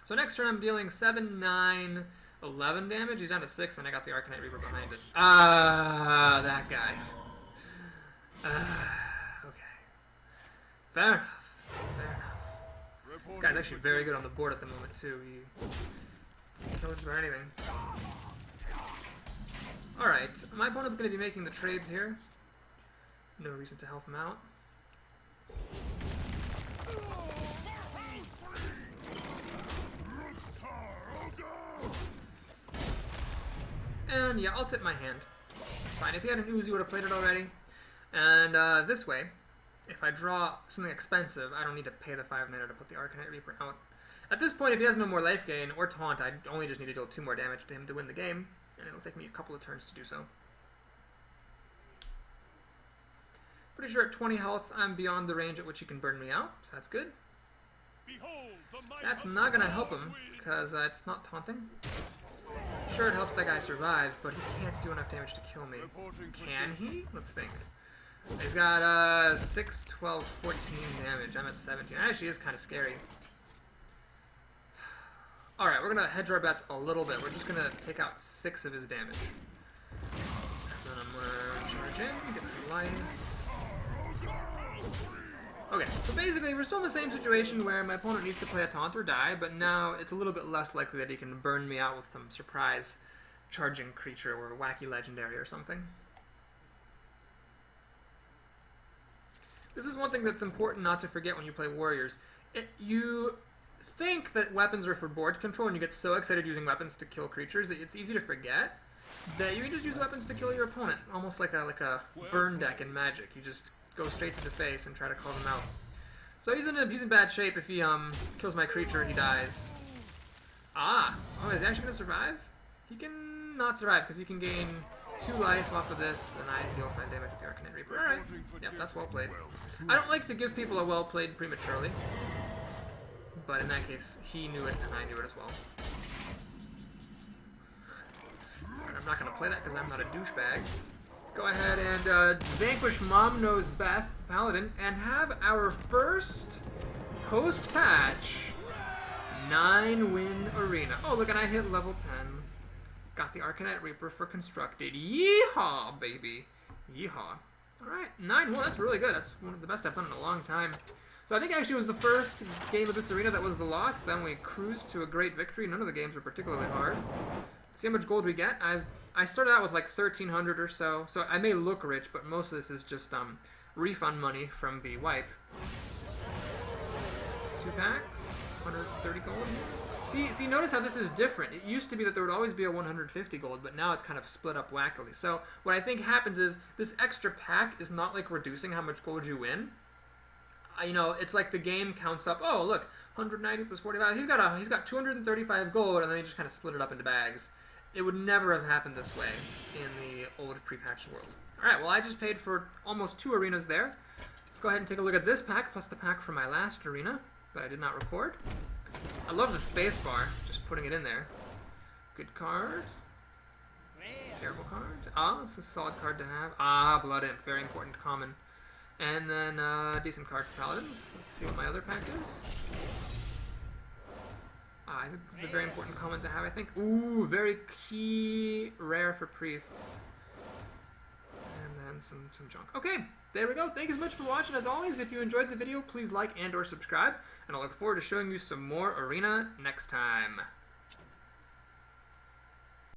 So next turn I'm dealing 7, 9, 11 damage. He's down to 6, and I got the Arcanite Reaper behind it. That guy. Okay. Fair enough. Fair enough. This guy's actually very good on the board at the moment, too. He can kill just about anything. Alright, my opponent's going to be making the trades here. No reason to help him out. And yeah, I'll tip my hand. It's fine. If he had an Uzi, he would have played it already. And this way, if I draw something expensive, I don't need to pay the 5 mana to put the Arcanite Reaper out. At this point, if he has no more life gain or taunt, I only just need to deal 2 more damage to him to win the game. And it'll take me a couple of turns to do so. Pretty sure at 20 health, I'm beyond the range at which he can burn me out, so that's good. That's not going to help him, because it's not taunting. Sure, it helps that guy survive, but he can't do enough damage to kill me. Can he? Let's think. He's got 6, 12, 14 damage. I'm at 17. That actually is kind of scary. Alright, we're going to hedge our bets a little bit. We're just going to take out 6 of his damage. And then I'm going to charge in, get some life. Okay, so basically we're still in the same situation where my opponent needs to play a taunt or die, but now it's a little bit less likely that he can burn me out with some surprise charging creature or wacky legendary or something. This is one thing that's important not to forget when you play warriors. You think that weapons are for board control and you get so excited using weapons to kill creatures that it's easy to forget that you can just use weapons to kill your opponent, almost like a burn deck in Magic. You just go straight to the face and try to call them out. So he's in bad shape. If he kills my creature, he dies. Oh, is he actually going to survive? He can not survive because he can gain 2 life off of this, and I deal 5 damage with the Arcanite Reaper. Alright, yep, that's well played. I don't like to give people a well played prematurely, but in that case, he knew it and I knew it as well. Right, I'm not going to play that because I'm not a douchebag. Go ahead and vanquish Mom Knows Best, the Paladin, and have our first post-patch 9-win arena. Oh, look, and I hit level 10. Got the Arcanite Reaper for constructed. Yeehaw, baby. Yeehaw. Alright, 9-1, that's really good. That's one of the best I've done in a long time. So I think actually it was the first game of this arena that was the loss. Then we cruised to a great victory. None of the games were particularly hard. See how much gold we get? I started out with like 1,300 or so I may look rich, but most of this is just refund money from the wipe. 2 packs, 130 gold. See, notice how this is different. It used to be that there would always be a 150 gold, but now it's kind of split up wackily. So what I think happens is this extra pack is not like reducing how much gold you win. You know, it's like the game counts up. Oh, look, 190 plus 45. He's got 235 gold, and then they just kind of split it up into bags. It would never have happened this way in the old pre-patched world. Alright, well I just paid for almost 2 arenas there. Let's go ahead and take a look at this pack, plus the pack from my last arena, that I did not record. I love the space bar, just putting it in there. Good card. Terrible card. Ah, it's a solid card to have. Ah, Blood Imp, very important common. And then decent card for Paladins. Let's see what my other pack is. It's a very important comment to have, I think. Ooh, very key rare for priests. and some junk. Okay, there we go. Thank you so much for watching. As always, if you enjoyed the video, please like and or subscribe, and I look forward to showing you some more Arena next time.